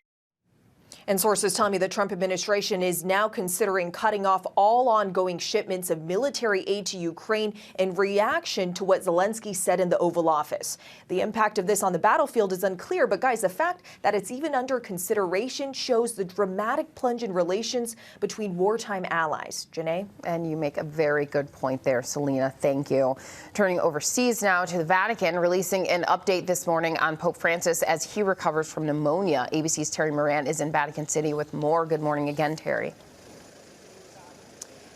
And sources tell me the Trump administration is now considering cutting off all ongoing shipments of military aid to Ukraine in reaction to what Zelenskyy said in the Oval Office. The impact of this on the battlefield is unclear, but guys, the fact that it's even under consideration shows the dramatic plunge in relations between wartime allies. Janae? And you make a very good point there, Selena. Thank you. Turning overseas now to the Vatican, releasing an update this morning on Pope Francis as he recovers from pneumonia. ABC's Terry Moran is in Vatican City with more. Good morning again, Terry.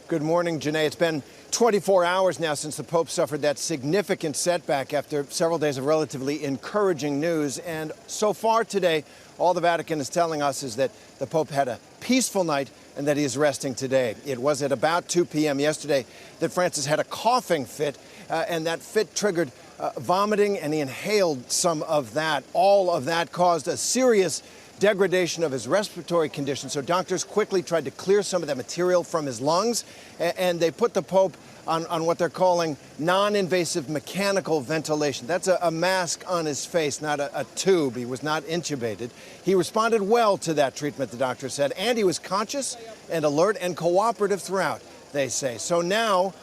Good morning, Janae. It's been 24 hours now since the Pope suffered that significant setback after several days of relatively encouraging news. And so far today, all the Vatican is telling us is that the Pope had a peaceful night and that he is resting today. It was at about 2 p.m. yesterday that Francis had a coughing fit, and that fit triggered vomiting, and he inhaled some of that. All of that caused a serious degradation of his respiratory condition. So doctors quickly tried to clear some of that material from his lungs, and they put the Pope on what they're calling non-invasive mechanical ventilation. That's a mask on his face, not a tube. He was not intubated. He responded well to that treatment, the doctor said, and he was conscious and alert and cooperative throughout, they say. So now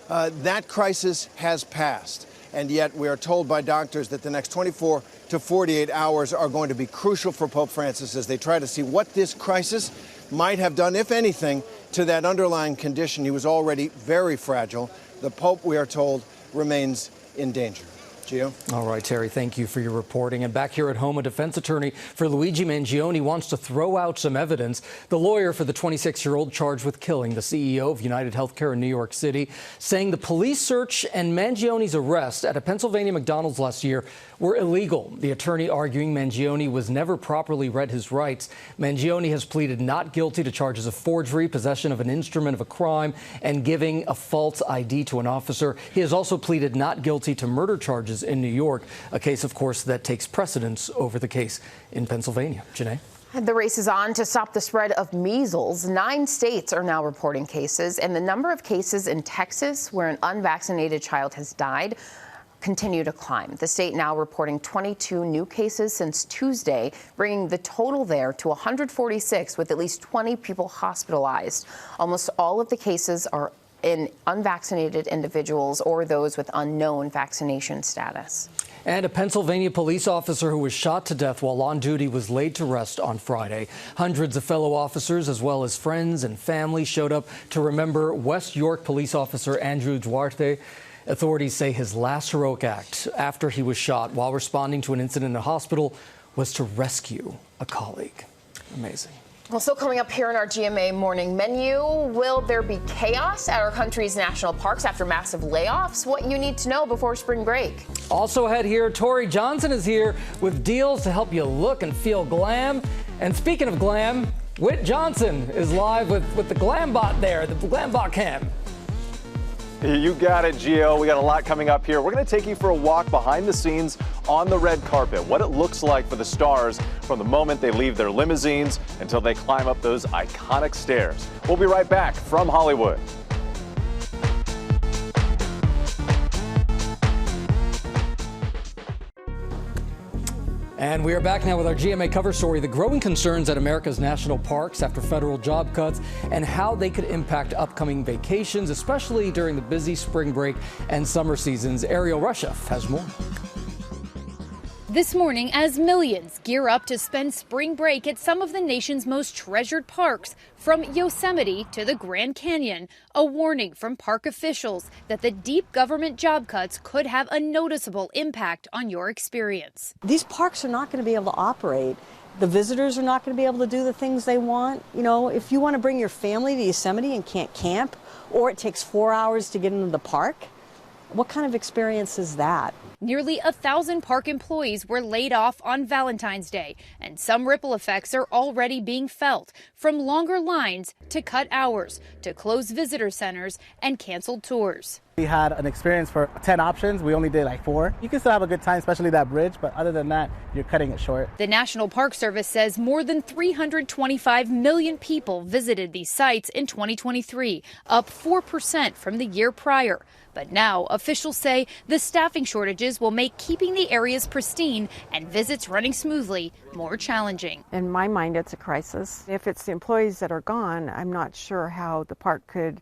that crisis has passed. And yet we are told by doctors that the next 24 to 48 hours are going to be crucial for Pope Francis as they try to see what this crisis might have done, if anything, to that underlying condition. He was already very fragile. The Pope, we are told, remains in danger. Gio? All right, Terry, thank you for your reporting. And back here at home, a defense attorney for Luigi Mangione wants to throw out some evidence. The lawyer for the 26-year-old charged with killing the CEO of United Healthcare in New York City, saying the police search and Mangione's arrest at a Pennsylvania McDonald's last year were illegal. The attorney arguing Mangione was never properly read his rights. Mangione has pleaded not guilty to charges of forgery, possession of an instrument of a crime, and giving a false ID to an officer. He has also pleaded not guilty to murder charges in New York, a case, of course, that takes precedence over the case in Pennsylvania. Janae? The race is on to stop the spread of measles. 9 states are now reporting cases, and the number of cases in Texas where an unvaccinated child has died continue to climb. The state now reporting 22 new cases since Tuesday, bringing the total there to 146, with at least 20 people hospitalized. Almost all of the cases are in unvaccinated individuals or those with unknown vaccination status. And a Pennsylvania police officer who was shot to death while on duty was laid to rest on Friday. Hundreds of fellow officers, as well as friends and family, showed up to remember West York police officer Andrew Duarte. Authorities say his last heroic act after he was shot while responding to an incident in a hospital was to rescue a colleague. Amazing. Well, still coming up here in our GMA morning menu, will there be chaos at our country's national parks after massive layoffs? What you need to know before spring break. Also ahead here, Tori Johnson is here with deals to help you look and feel glam. And speaking of glam, Whit Johnson is live with the glam bot there, the glam bot cam. You got it, Gio. We got a lot coming up here. We're going to take you for a walk behind the scenes on the red carpet, what it looks like for the stars from the moment they leave their limousines until they climb up those iconic stairs. We'll be right back from Hollywood. And we are back now with our GMA cover story, the growing concerns at America's national parks after federal job cuts and how they could impact upcoming vacations, especially during the busy spring break and summer seasons. Ariel Rushef has more. This morning, as millions gear up to spend spring break at some of the nation's most treasured parks, from Yosemite to the Grand Canyon, a warning from park officials that the deep government job cuts could have a noticeable impact on your experience. These parks are not going to be able to operate. The visitors are not going to be able to do the things they want. You know, if you want to bring your family to Yosemite and can't camp, or it takes 4 hours to get into the park, what kind of experience is that? Nearly 1,000 park employees were laid off on Valentine's Day, and some ripple effects are already being felt, from longer lines to cut hours to closed visitor centers and canceled tours. We had an experience for 10 options. We only did like 4. You can still have a good time, especially that bridge, but other than that, you're cutting it short. The National Park Service says more than 325 million people visited these sites in 2023, up 4% from the year prior. But now officials say the staffing shortages changes will make keeping the areas pristine and visits running smoothly more challenging. In my mind, it's a crisis. If it's the employees that are gone, I'm not sure how the park could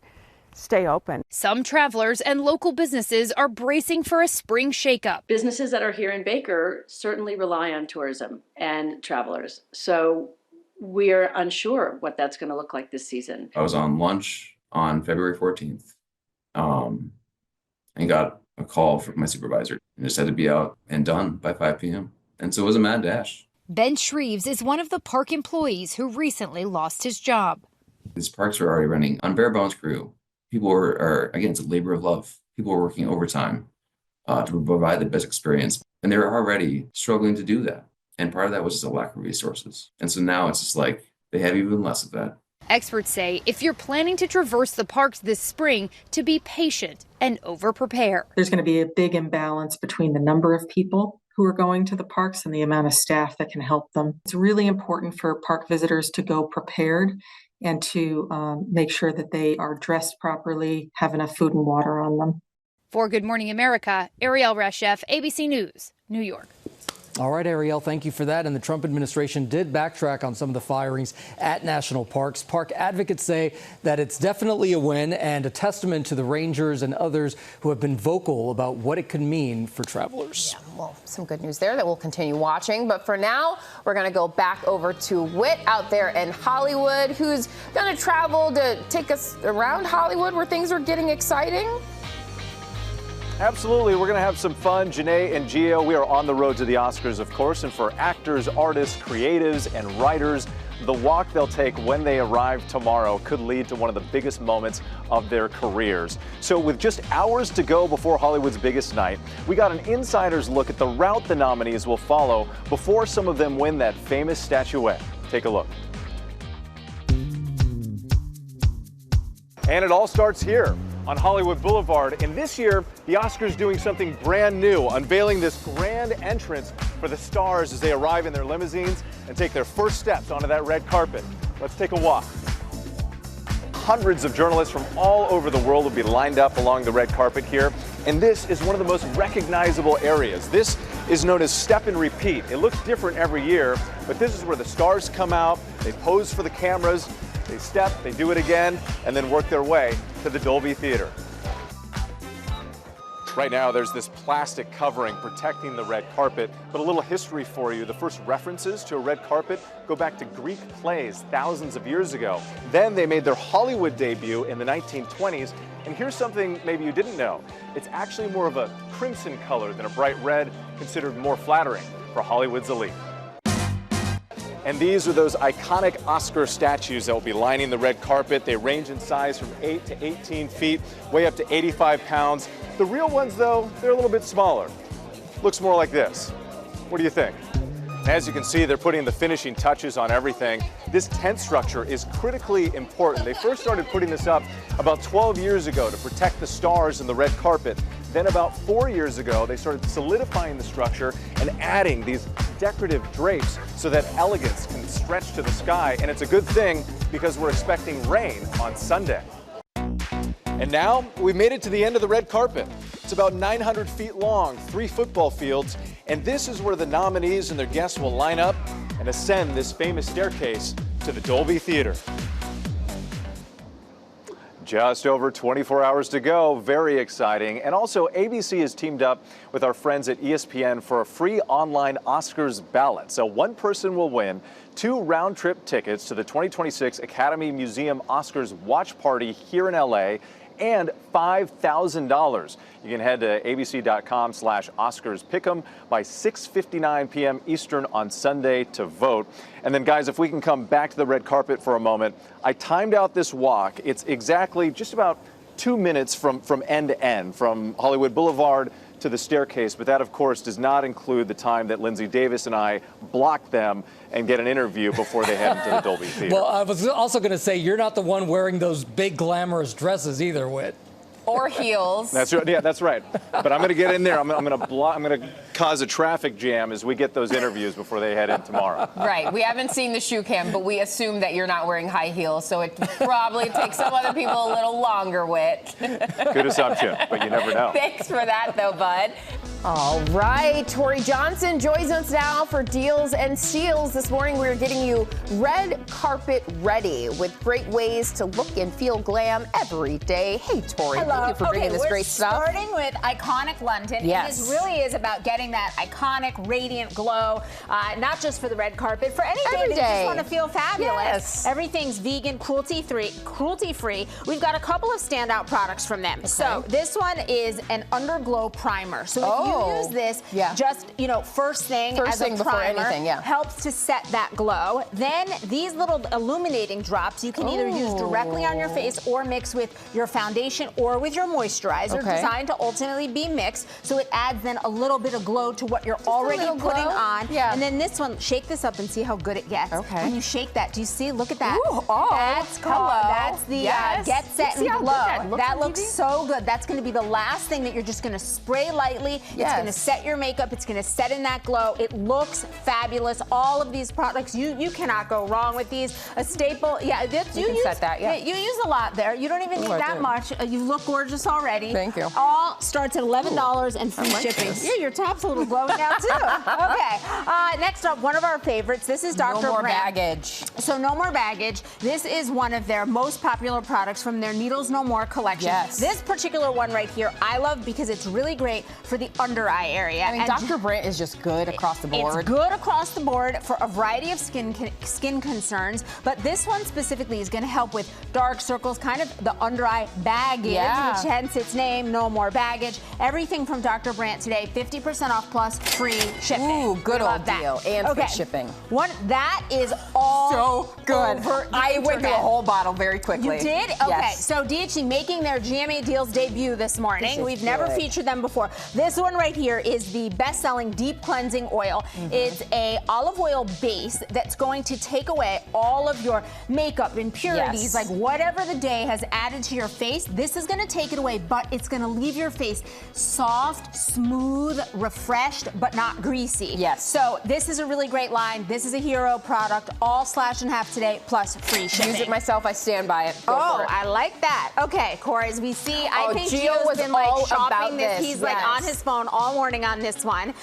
stay open. Some travelers and local businesses are bracing for a spring shakeup. Businesses that are here in Baker certainly rely on tourism and travelers. So we're unsure what that's going to look like this season. I was on lunch on February 14th and got a call from my supervisor and just had to be out and done by 5 p.m. And so it was a mad dash. Ben Shreves is one of the park employees who recently lost his job. These parks are already running on bare bones crew. People are again, it's a labor of love. People are working overtime to provide the best experience. And they're already struggling to do that. And part of that was just a lack of resources. And so now it's just like they have even less of that. Experts say if you're planning to traverse the parks this spring, to be patient and over-prepare. There's going to be a big imbalance between the number of people who are going to the parks and the amount of staff that can help them. It's really important for park visitors to go prepared and to make sure that they are dressed properly, have enough food and water on them. For Good Morning America, Ariel Reshef, ABC News, New York. All right, Ariel, thank you for that. And the Trump administration did backtrack on some of the firings at national parks. Park advocates say that it's definitely a win and a testament to the rangers and others who have been vocal about what it could mean for travelers. Yeah, well, some good news there that we'll continue watching. But for now, we're going to go back over to Whit out there in Hollywood, who's going to travel to take us around Hollywood where things are getting exciting. Absolutely. We're going to have some fun. Janae and Gio, we are on the road to the Oscars, of course. And for actors, artists, creatives, and writers, the walk they'll take when they arrive tomorrow could lead to one of the biggest moments of their careers. So with just hours to go before Hollywood's biggest night, we got an insider's look at the route the nominees will follow before some of them win that famous statuette. Take a look. And it all starts here on Hollywood Boulevard. And this year, the Oscars doing something brand new, unveiling this grand entrance for the stars as they arrive in their limousines and take their first steps onto that red carpet. Let's take a walk. Hundreds of journalists from all over the world will be lined up along the red carpet here. And this is one of the most recognizable areas. This is known as Step and Repeat. It looks different every year, but this is where the stars come out, they pose for the cameras, they step, they do it again, and then work their way to the Dolby Theater. Right now, there's this plastic covering protecting the red carpet, but a little history for you. The first references to a red carpet go back to Greek plays thousands of years ago. Then they made their Hollywood debut in the 1920s, and here's something maybe you didn't know. It's actually more of a crimson color than a bright red, considered more flattering for Hollywood's elite. And these are those iconic Oscar statues that will be lining the red carpet. They range in size from 8 to 18 feet, weigh up to 85 pounds. The real ones, though, they're a little bit smaller. Looks more like this. What do you think? As you can see, they're putting the finishing touches on everything. This tent structure is critically important. They first started putting this up about 12 years ago to protect the stars and the red carpet. Then about 4 years ago, they started solidifying the structure and adding these decorative drapes so that elegance can stretch to the sky. And it's a good thing because we're expecting rain on Sunday. And now we've made it to the end of the red carpet. It's about 900 feet long, 3 football fields, and this is where the nominees and their guests will line up and ascend this famous staircase to the Dolby Theater. Just over 24 hours to go. Very exciting. And also, ABC has teamed up with our friends at ESPN for a free online Oscars ballot. So one person will win 2 round-trip tickets to the 2026 Academy Museum Oscars watch party here in LA and $5,000. You can head to abc.com/Oscars. Pick 'em by 6:59 p.m. Eastern on Sunday to vote. And then, guys, if we can come back to the red carpet for a moment, I timed out this walk. It's exactly just about 2 minutes from end to end, from Hollywood Boulevard to the staircase, but that, of course, does not include the time that Linsey Davis and I block them and get an interview before they head into the Dolby Theater. Well, I was also going to say, you're not the one wearing those big glamorous dresses either, Whit. Or heels. That's right. Yeah, that's right. But I'm going to get in there. I'm going to cause a traffic jam as we get those interviews before they head in tomorrow. Right. We haven't seen the shoe cam, but we assume that you're not wearing high heels, so it probably takes some other people a little longer, Whit. Good assumption, but you never know. Thanks for that, though, bud. All right, Tori Johnson joins us now for Deals and Steals. This morning we're getting you red carpet ready with great ways to look and feel glam every day. Hey, Tori, Hello. Thank you for bringing this great stuff. Starting with iconic London. Yes. It really is about getting that iconic, radiant glow, not just for the red carpet, for any day that you just want to feel fabulous. Yes. Everything's vegan, cruelty-free. We've got a couple of standout products from them. Okay. So this one is an underglow primer. So if you use this, just first thing as a before primer, anything, helps to set that glow. Then these little illuminating drops you can either use directly on your face or mix with your foundation or with your moisturizer, designed to ultimately be mixed. So it adds then a little bit of glow to what you're already putting on. Yeah. And then this one, shake this up and see how good it gets. Okay. When you shake that, do you see? Look at that. Ooh, that's called. That's the Get Set and Glow. That looks so good. That's going to be the last thing that you're just going to spray lightly. It's going to set your makeup. It's going to set in that glow. It looks fabulous. All of these products, you cannot go wrong with these. A staple, you use set that, you use a lot there. You don't even need that much. You look gorgeous already. Thank you. All starts at $11 and free shipping. Yeah, your top's a little glowing now too. Okay. Next up, one of our favorites. This is Dr. No more Brandt. baggage. So no more baggage. This is one of their most popular products from their Needles No More collection. Yes. This particular one right here, I love because it's really great for the under eye area. I mean, Dr. Brandt is just good across the board. It's good across the board for a variety of skin concerns, but this one specifically is going to help with dark circles, kind of the under eye baggage, which hence its name, No More Baggage. Everything from Dr. Brandt today, 50% off plus free shipping. Ooh, good old that. deal. And free shipping. That is all so good. Over I went through a whole bottle very quickly. You did? Okay, Yes. so DHC making their GMA Deals debut this morning. We've never featured them before. This one right here is the best-selling deep cleansing oil. It's a olive oil base that's going to take away all of your makeup, impurities, like whatever the day has added to your face. This is going to take it away, but it's going to leave your face soft, smooth, refreshed, but not greasy. Yes. So this is a really great line. This is a hero product, all slash and half today, plus free shipping. Use it myself. I stand by it. Go for it. I like that. Okay, Corey, as we see, I think Gio Gio's been all like shopping about this. He's like on his phone all morning on this one.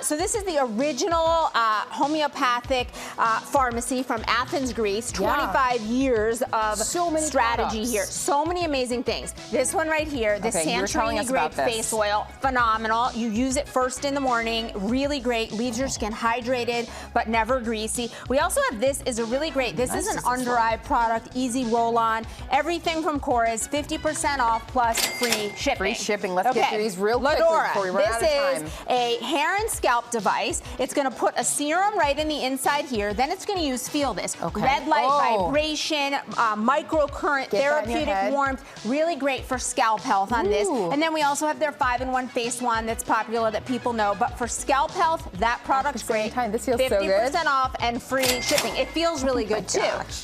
So this is the original homeopathic pharmacy from Athens, Greece. 25 years of strategy here. So many amazing things. This one right here, the Santorini Grape Face Oil, phenomenal. You use it first in the morning, really great. Leaves your skin hydrated, but never greasy. We also have this is a really great, this is an under eye product, easy roll on. Everything from Cora's 50% off plus free shipping. Free shipping. Let's get through these real quickly before we run out of time. This is a hair and scalp device. It's going to put a serum right in the inside here. Then it's going to use Feel This. Red light vibration, microcurrent, therapeutic warmth. Really great for scalp health on this. And then we also have their 5-in-1 face wand that's popular that people know. But for scalp health, that product's great. This feels so good. 50% off and free shipping. It feels really good too.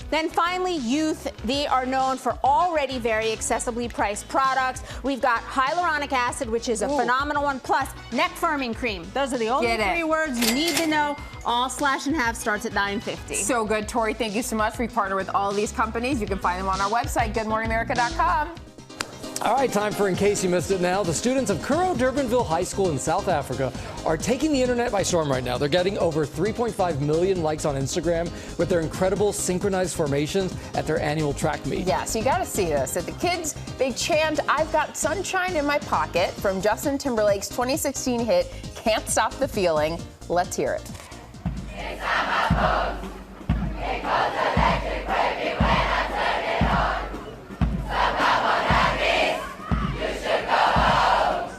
Then finally, Youth. They are known for already very accessibly priced products. We've got hyaluronic acid, which is a phenomenal one, plus neck firming cream. Those are the only 3 words you need to know. All slash and half starts at $9.50. So good, Tori. Thank you so much. We partner with all these companies. You can find them on our website, goodmorningamerica.com. All right, time for In Case You Missed It now. The students of Kuro Durbanville High School in South Africa are taking the internet by storm right now. They're getting over 3.5 million likes on Instagram with their incredible synchronized formations at their annual track meet. Yeah, so you got to see this. The kids, they chant, "I've got sunshine in my pocket" from Justin Timberlake's 2016 hit, Can't Stop the Feeling. Let's hear it. It's on my phone. It goes electric wavy when I turn it on. Somehow on that beat, you should go home.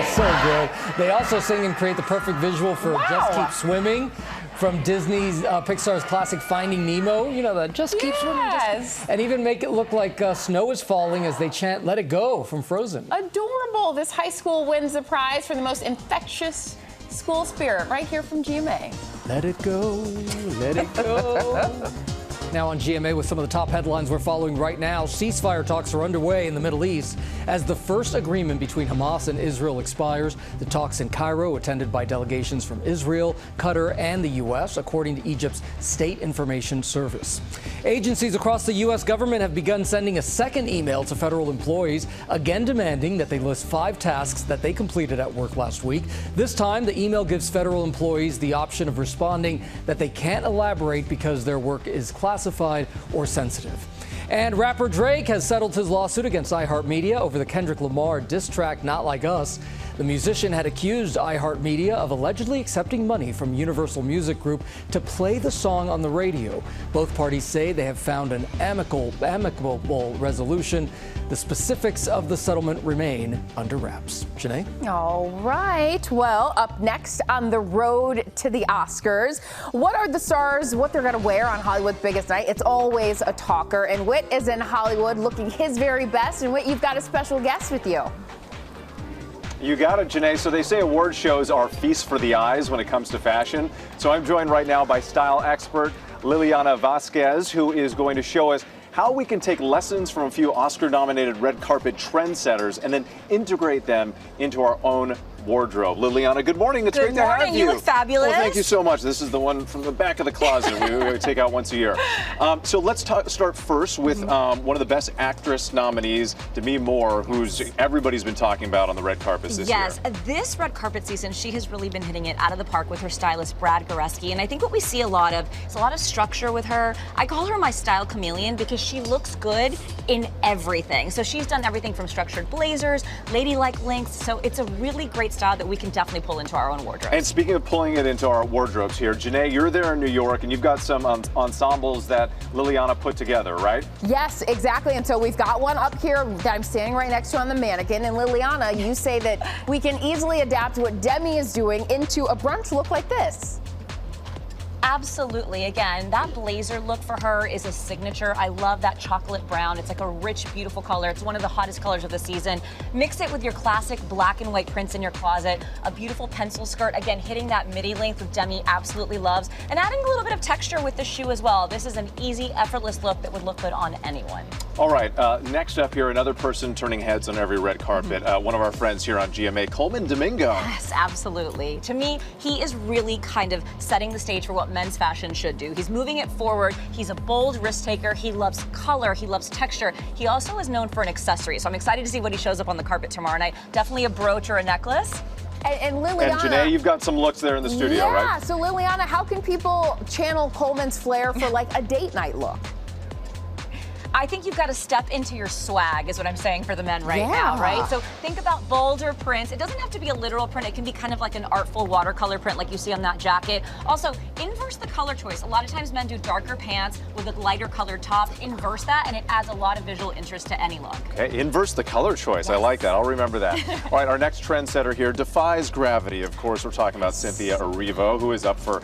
So good. They also sing and create the perfect visual for Just Keep Swimming from Disney's Pixar's classic Finding Nemo. You know that Just Keep Swimming. And even make it look like snow is falling as they chant Let It Go from Frozen. Adorable. This high school wins the prize for the most infectious school spirit right here from GMA. Let it go, let it go. Now on GMA with some of the top headlines we're following right now. Ceasefire talks are underway in the Middle East as the first agreement between Hamas and Israel expires. The talks in Cairo, attended by delegations from Israel, Qatar, and the U.S., according to Egypt's State Information Service. Agencies across the U.S. government have begun sending a second email to federal employees, again demanding that they list 5 tasks that they completed at work last week. This time, the email gives federal employees the option of responding that they can't elaborate because their work is classified or sensitive. And rapper Drake has settled his lawsuit against iHeartMedia over the Kendrick Lamar diss track Not Like Us. The musician had accused iHeartMedia of allegedly accepting money from Universal Music Group to play the song on the radio. Both parties say they have found an amicable resolution. The specifics of the settlement remain under wraps. Janae? All right. Well, up next on the road to the Oscars, what are the stars, what they're going to wear on Hollywood's biggest night? It's always a talker. And Whit is in Hollywood looking his very best. And Whit, you've got a special guest with you. You got it, Janae. So they say award shows are feasts for the eyes when it comes to fashion. So I'm joined right now by style expert Liliana Vasquez, who is going to show us how we can take lessons from a few Oscar-nominated red carpet trendsetters and then integrate them into our own wardrobe. Liliana, good morning. It's great to have you. You look fabulous. Well, thank you so much. This is the one from the back of the closet we take out once a year. So let's start first with one of the best actress nominees, Demi Moore, who's everybody's been talking about on the red carpets this year. Yes, this red carpet season, she has really been hitting it out of the park with her stylist, Brad Goreski. And I think what we see a lot of is a lot of structure with her. I call her my style chameleon because she looks good in everything. So she's done everything from structured blazers, ladylike lengths. So it's a really great style that we can definitely pull into our own wardrobe. And speaking of pulling it into our wardrobes here, Janae, you're there in New York and you've got some ensembles that Liliana put together, right? Yes, exactly. And so we've got one up here that I'm standing right next to on the mannequin. And Liliana, you say that we can easily adapt what Demi is doing into a brunch look like this. Absolutely. Again, that blazer look for her is a signature. I love that chocolate brown. It's like a rich, beautiful color. It's one of the hottest colors of the season. Mix it with your classic black and white prints in your closet. A beautiful pencil skirt. Again, hitting that midi length with Demi absolutely loves. And adding a little bit of texture with the shoe as well. This is an easy, effortless look that would look good on anyone. All right. Next up here, another person turning heads on every red carpet. One of our friends here on GMA, Coleman Domingo. Yes, absolutely. To me, he is really kind of setting the stage for what men's fashion should do. He's moving it forward. He's a bold risk taker. He loves color. He loves texture. He also is known for an accessory. So I'm excited to see what he shows up on the carpet tomorrow night. Definitely a brooch or a necklace. And Liliana. And Janae, you've got some looks there in the studio, right? Yeah. So Liliana, how can people channel Coleman's flair for like a date night look? I think you've got to step into your swag is what I'm saying for the men right now, right? So think about bolder prints. It doesn't have to be a literal print. It can be kind of like an artful watercolor print like you see on that jacket. Also, inverse the color choice. A lot of times men do darker pants with a lighter colored top. Inverse that and it adds a lot of visual interest to any look. Okay, inverse the color choice. Yes. I like that. I'll remember that. All right, our next trendsetter here defies gravity. Of course, we're talking about Cynthia Erivo, who is up for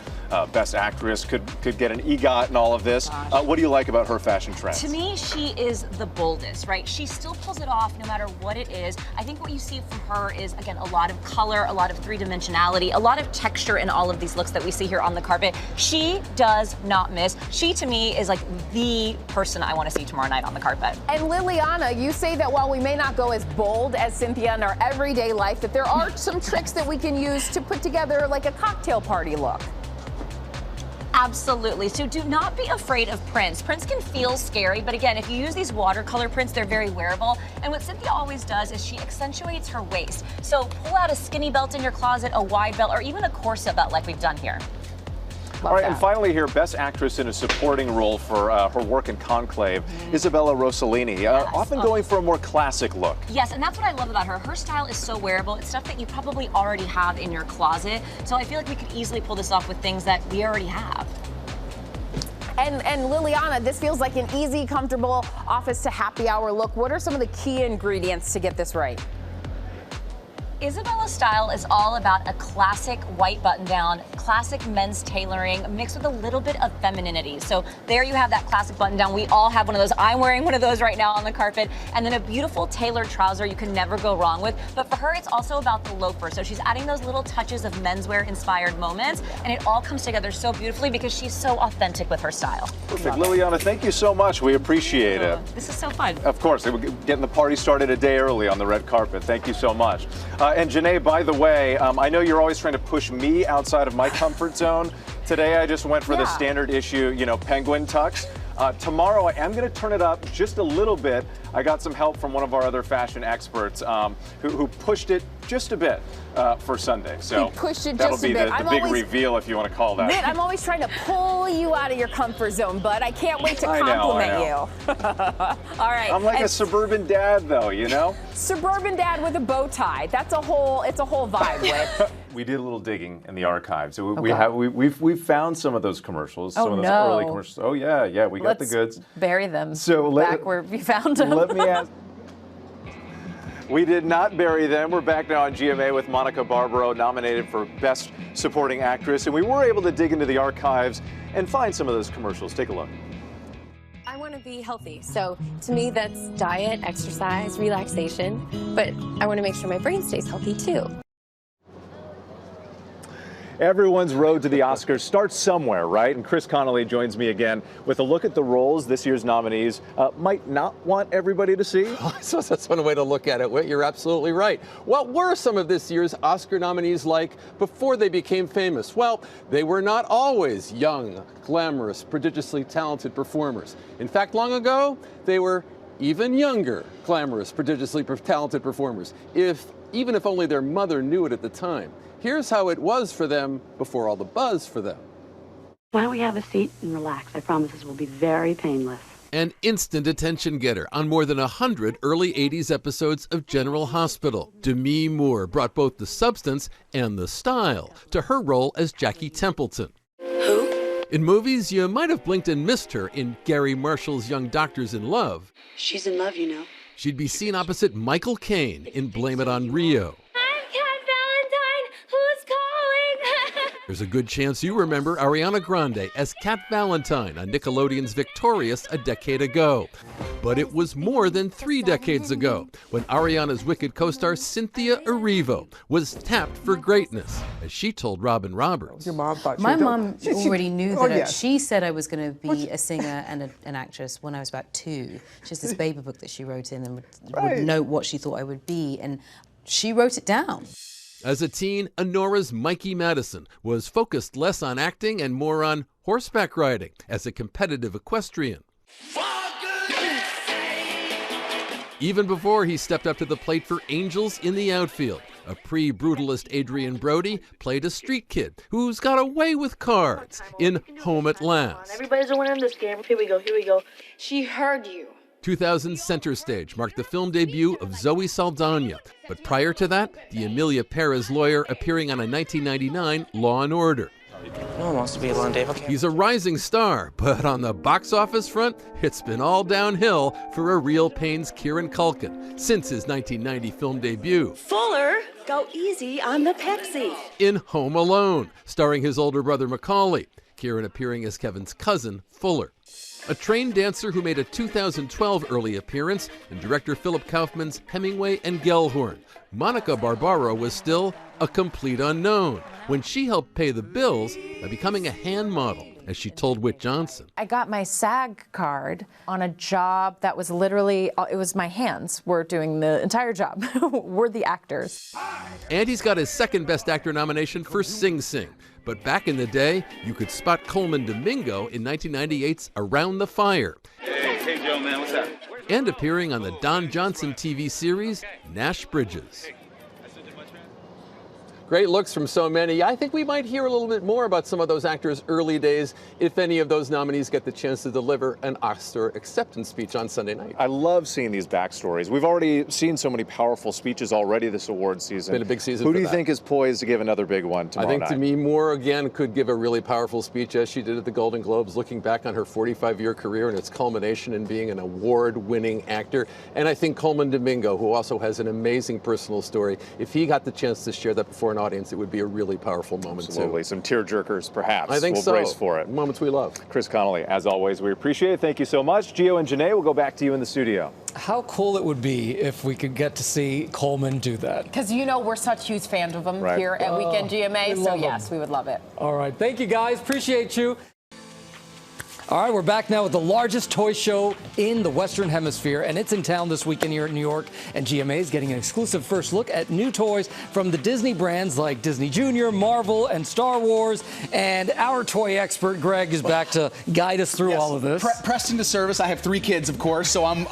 Best Actress, could get an EGOT and all of this. What do you like about her fashion trends? To me, she is the boldest, right? She still pulls it off no matter what it is. I think what you see from her is, again, a lot of color, a lot of three-dimensionality, a lot of texture in all of these looks that we see here on the carpet. She does not miss. She, to me, is like the person I want to see tomorrow night on the carpet. And Liliana, you say that while we may not go as bold as Cynthia in our everyday life, that there are some tricks that we can use to put together like a cocktail party look. Absolutely. So do not be afraid of prints. Prints can feel scary, but again, if you use these watercolor prints, they're very wearable. And what Cynthia always does is she accentuates her waist. So pull out a skinny belt in your closet, a wide belt, or even a corset belt like we've done here. All right, and finally here, Best Actress in a Supporting Role for her work in Conclave, Isabella Rossellini, often going for a more classic look. Yes, and that's what I love about her. Her style is so wearable. It's stuff that you probably already have in your closet. So I feel like we could easily pull this off with things that we already have. And Liliana, this feels like an easy, comfortable office to happy hour look. What are some of the key ingredients to get this right? Isabella's style is all about a classic white button-down, classic men's tailoring mixed with a little bit of femininity. So there you have that classic button-down. We all have one of those. I'm wearing one of those right now on the carpet. And then a beautiful tailored trouser you can never go wrong with. But for her, it's also about the loafer. So she's adding those little touches of menswear-inspired moments, and it all comes together so beautifully because she's so authentic with her style. Perfect. Liliana, thank you so much. We appreciate it. This is so fun. Of course, we're getting the party started a day early on the red carpet. Thank you so much. And Janae, by the way, I know you're always trying to push me outside of my comfort zone. Today, I just went for the standard issue, penguin tux. Tomorrow, I am going to turn it up just a little bit. I got some help from one of our other fashion experts who pushed it just a bit for Sunday. So he pushed it that'll just a be bit. the big reveal, if you want to call that. Whit, I'm always trying to pull you out of your comfort zone, bud. I can't wait to compliment you. All right. I'm like a suburban dad, though, you know? Suburban dad with a bow tie. It's a whole vibe, Whit. We did a little digging in the archives. So we've found some of those commercials, some of those early commercials. Oh yeah, we got the goods. Bury them. So back where we found them. Let me ask. We did not bury them. We're back now on GMA with Monica Barbaro, nominated for Best Supporting Actress, and we were able to dig into the archives and find some of those commercials. Take a look. I want to be healthy, so to me that's diet, exercise, relaxation, but I want to make sure my brain stays healthy too. Everyone's road to the Oscars starts somewhere, right? And Chris Connolly joins me again with a look at the roles this year's nominees might not want everybody to see. So that's one way to look at it, Whit. You're absolutely right. What were some of this year's Oscar nominees like before they became famous? Well, they were not always young, glamorous, prodigiously talented performers. In fact, long ago, they were even younger, glamorous, prodigiously talented performers, even if only their mother knew it at the time. Here's how it was for them before all the buzz for them. Why don't we have a seat and relax? I promise this will be very painless. An instant attention getter on more than 100 early 80s episodes of General Hospital. Demi Moore brought both the substance and the style to her role as Jackie Templeton. Who? In movies, you might have blinked and missed her in Gary Marshall's Young Doctors in Love. She's in love, you know. She'd be seen opposite Michael Caine in Blame It on Rio. There's a good chance you remember Ariana Grande as Kat Valentine on Nickelodeon's Victorious a decade ago. But it was more than 3 decades ago when Ariana's Wicked co-star Cynthia Erivo was tapped for greatness, as she told Robin Roberts. Your mom thought my mom already knew that. She said I was going to be a singer and an actress when I was about 2. She has this baby book that she wrote in and would note what she thought I would be, and she wrote it down. As a teen, Honora's Mikey Madison was focused less on acting and more on horseback riding as a competitive equestrian. Even before he stepped up to the plate for Angels in the Outfield, a pre-brutalist Adrian Brody played a street kid who's got away with cards in Home at Last. Everybody's a winner in this game. Here we go. She heard you. 2000's Center Stage marked the film debut of Zoe Saldana, but prior to that, the Emilia Perez lawyer appearing on a 1999 Law & Order. No one wants to be alone, Dave. Okay. He's a rising star, but on the box office front, it's been all downhill for a real pains Kieran Culkin since his 1990 film debut. Fuller, go easy on the Pepsi. In Home Alone, starring his older brother Macaulay, Kieran appearing as Kevin's cousin, Fuller. A trained dancer who made a 2012 early appearance in director Philip Kaufman's Hemingway and Gellhorn, Monica Barbaro was still a complete unknown when she helped pay the bills by becoming a hand model, as she told Whit Johnson. I got my SAG card on a job that was literally, it was my hands were doing the entire job. We're the actors. And he's got his second Best Actor nomination for Sing Sing. But back in the day, you could spot Coleman Domingo in 1998's Around the Fire. Hey, Joe, man, what's up? And appearing on the Don Johnson TV series, Nash Bridges. Great looks from so many. I think we might hear a little bit more about some of those actors' early days if any of those nominees get the chance to deliver an Oscar acceptance speech on Sunday night. I love seeing these backstories. We've already seen so many powerful speeches already this award season. It's been a big season. Who do you think is poised to give another big one tomorrow night? I think Demi Moore, again, could give a really powerful speech as she did at the Golden Globes, looking back on her 45-year career and its culmination in being an award-winning actor. And I think Coleman Domingo, who also has an amazing personal story, if he got the chance to share that before an audience, it would be a really powerful moment, Absolutely. too. Some tear-jerkers, perhaps. I think we'll so. brace for it. Moments we love. Chris Connolly, as always, we appreciate it. Thank you so much. Gio and Janae, we'll go back to you in the studio. How cool it would be if we could get to see Coleman do that. Because we're such huge fans of him Right. here at Weekend GMA, so yes, him. we would love it. All right, thank you guys, appreciate you. All right, we're back now with the largest toy show in the Western Hemisphere, and it's in town this weekend here in New York, and GMA is getting an exclusive first look at new toys from the Disney brands like Disney Junior, Marvel, and Star Wars, and our toy expert, Greg, is back to guide us through all of this. Pressed into service. I have 3 kids, of course, so I'm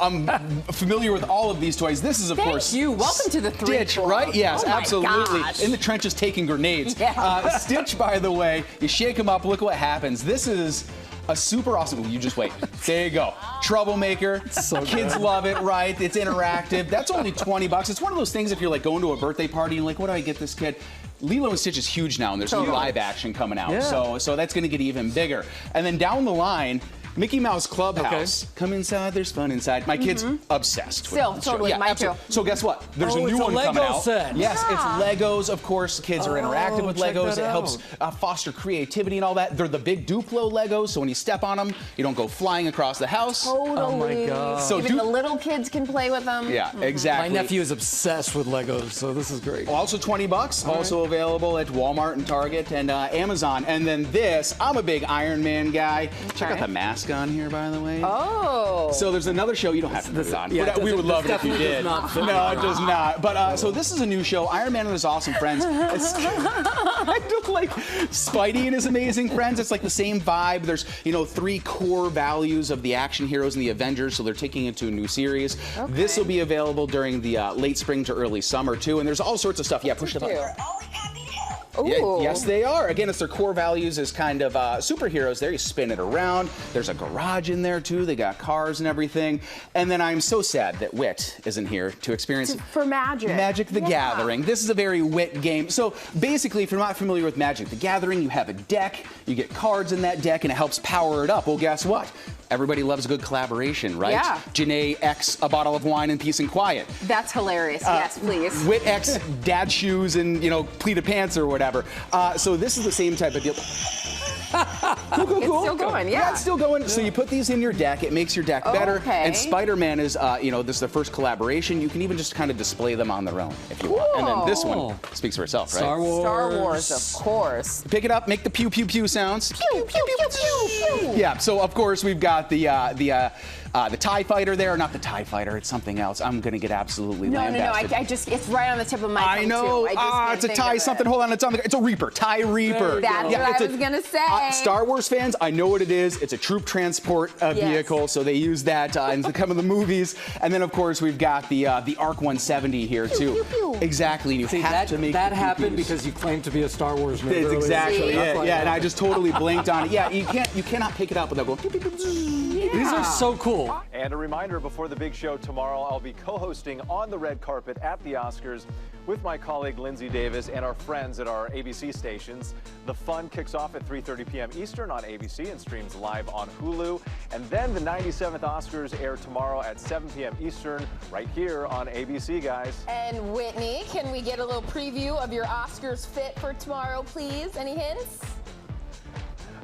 familiar with all of these toys. This is, of course, Thank you. Welcome to the Stitch, Club. right? Yes, Oh my absolutely. gosh. In the trenches taking grenades. Yeah. Stitch, by the way, you shake them up, look what happens. This is a super awesome. You just wait. There you go. Troublemaker. So Kids good. love it, right? It's interactive. That's only $20. It's one of those things if you're like going to a birthday party and like, what do I get this kid? Lilo and Stitch is huge now, and there's new live action coming out. Yeah. So that's going to get even bigger. And then down the line, Mickey Mouse Clubhouse. Come inside, there's fun inside. My kid's obsessed with Still, this show. totally, Yeah, mine absolutely. too. So guess what? There's a Oh, new it's a one Lego coming out. set. Yes, Yeah. it's Legos, of course. Kids are interactive with check Legos. that It helps foster creativity and all that. They're the big Duplo Legos, so when you step on them, you don't go flying across the house. Totally. Oh my God. So Even the little kids can play with them. Yeah, My exactly. nephew is obsessed with Legos, so this is great. Also $20, also available at Walmart and Target and Amazon. And then this, I'm a big Iron Man guy. Check out the mask on here, by the way. Oh. So there's another show. You don't have to put it on. yeah, but, it we would doesn't- love it this if you definitely did. does not fit No, me. it does not. But so this is a new show, Iron Man and his awesome friends. It's kind of like Spidey and his amazing friends. It's like the same vibe. There's 3 core values of the action heroes and the Avengers, so they're taking it to a new series. Okay. This will be available during the late spring to early summer too. And there's all sorts of stuff. Yeah, push the button. Ooh. Yes, they are. Again, it's their core values as kind of superheroes. There, you spin it around. There's a garage in there too. They got cars and everything. And then I'm so sad that Whit isn't here to experience For Magic. Magic the Yeah. Gathering. This is a very Whit game. So basically, if you're not familiar with Magic the Gathering, you have a deck. You get cards in that deck, and it helps power it up. Well, guess what? Everybody loves a good collaboration, right? Yeah. Janae X a bottle of wine and peace and quiet. That's hilarious. Yes, please. Whit X dad shoes and pleated pants or whatever. So this is the same type of deal. Cool. It's still going, yeah. It's still going. So you put these in your deck. It makes your deck better. Okay. And Spider-Man is, this is their first collaboration. You can even just kind of display them on their own if you want. And then this one speaks for itself, right? Star Wars. Star Wars, of course. Pick it up, make the pew pew pew sounds. Pew, pew, pew, pew, pew. Yeah. So of course we've got the TIE fighter there. Not the TIE fighter. It's something else. I'm gonna get absolutely No, lambasted. I just, it's right on the tip of my tongue, I know. too. I just can't It's a think TIE of it. something. Hold on, it's on the. It's a Reaper. TIE Reaper. That's what I was gonna say. Star Wars fans, I know what it is. It's a troop transport vehicle, so they use that in some of the movies. And then of course we've got the ARC 170 here too. pew, pew. Exactly. You have to make that the happened pew-pews. because you claimed to be a Star Wars nerd. It's earlier. exactly That's it. why Yeah, it and I happened. just totally blinked on it. Yeah, you cannot pick it up without going. Pew, pew, pew, pew. These are so cool. And a reminder, before the big show tomorrow, I'll be co-hosting On the Red Carpet at the Oscars with my colleague Linsey Davis and our friends at our ABC stations. The fun kicks off at 3:30 p.m. Eastern on ABC and streams live on Hulu. And then the 97th Oscars air tomorrow at 7 p.m. Eastern right here on ABC, guys. And Whitney, can we get a little preview of your Oscars fit for tomorrow, please? Any hints?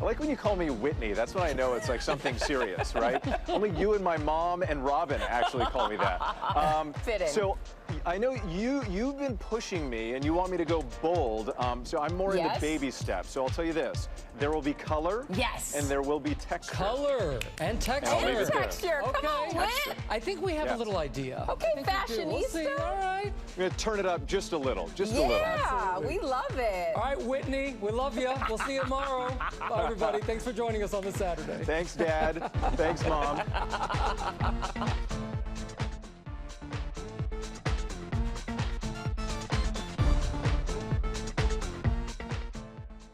I like when you call me Whitney. That's when I know it's like something serious, right? Only you and my mom and Robin actually call me that. Fitting. So I know you've been pushing me and you want me to go bold. So I'm more into baby steps. So I'll tell you this. There will be color. Yes. And there will be texture. Color and texture. I'll leave it there. Texture. Come on, Whit. I think we have a little idea. Okay, fashionista. We'll see. All right. I'm going to turn it up just a little. Just a little. Yeah, we love it. All right, Whitney, we love you. We'll see you tomorrow. Bye, everybody. Thanks for joining us on this Saturday. Thanks, Dad. Thanks, Mom.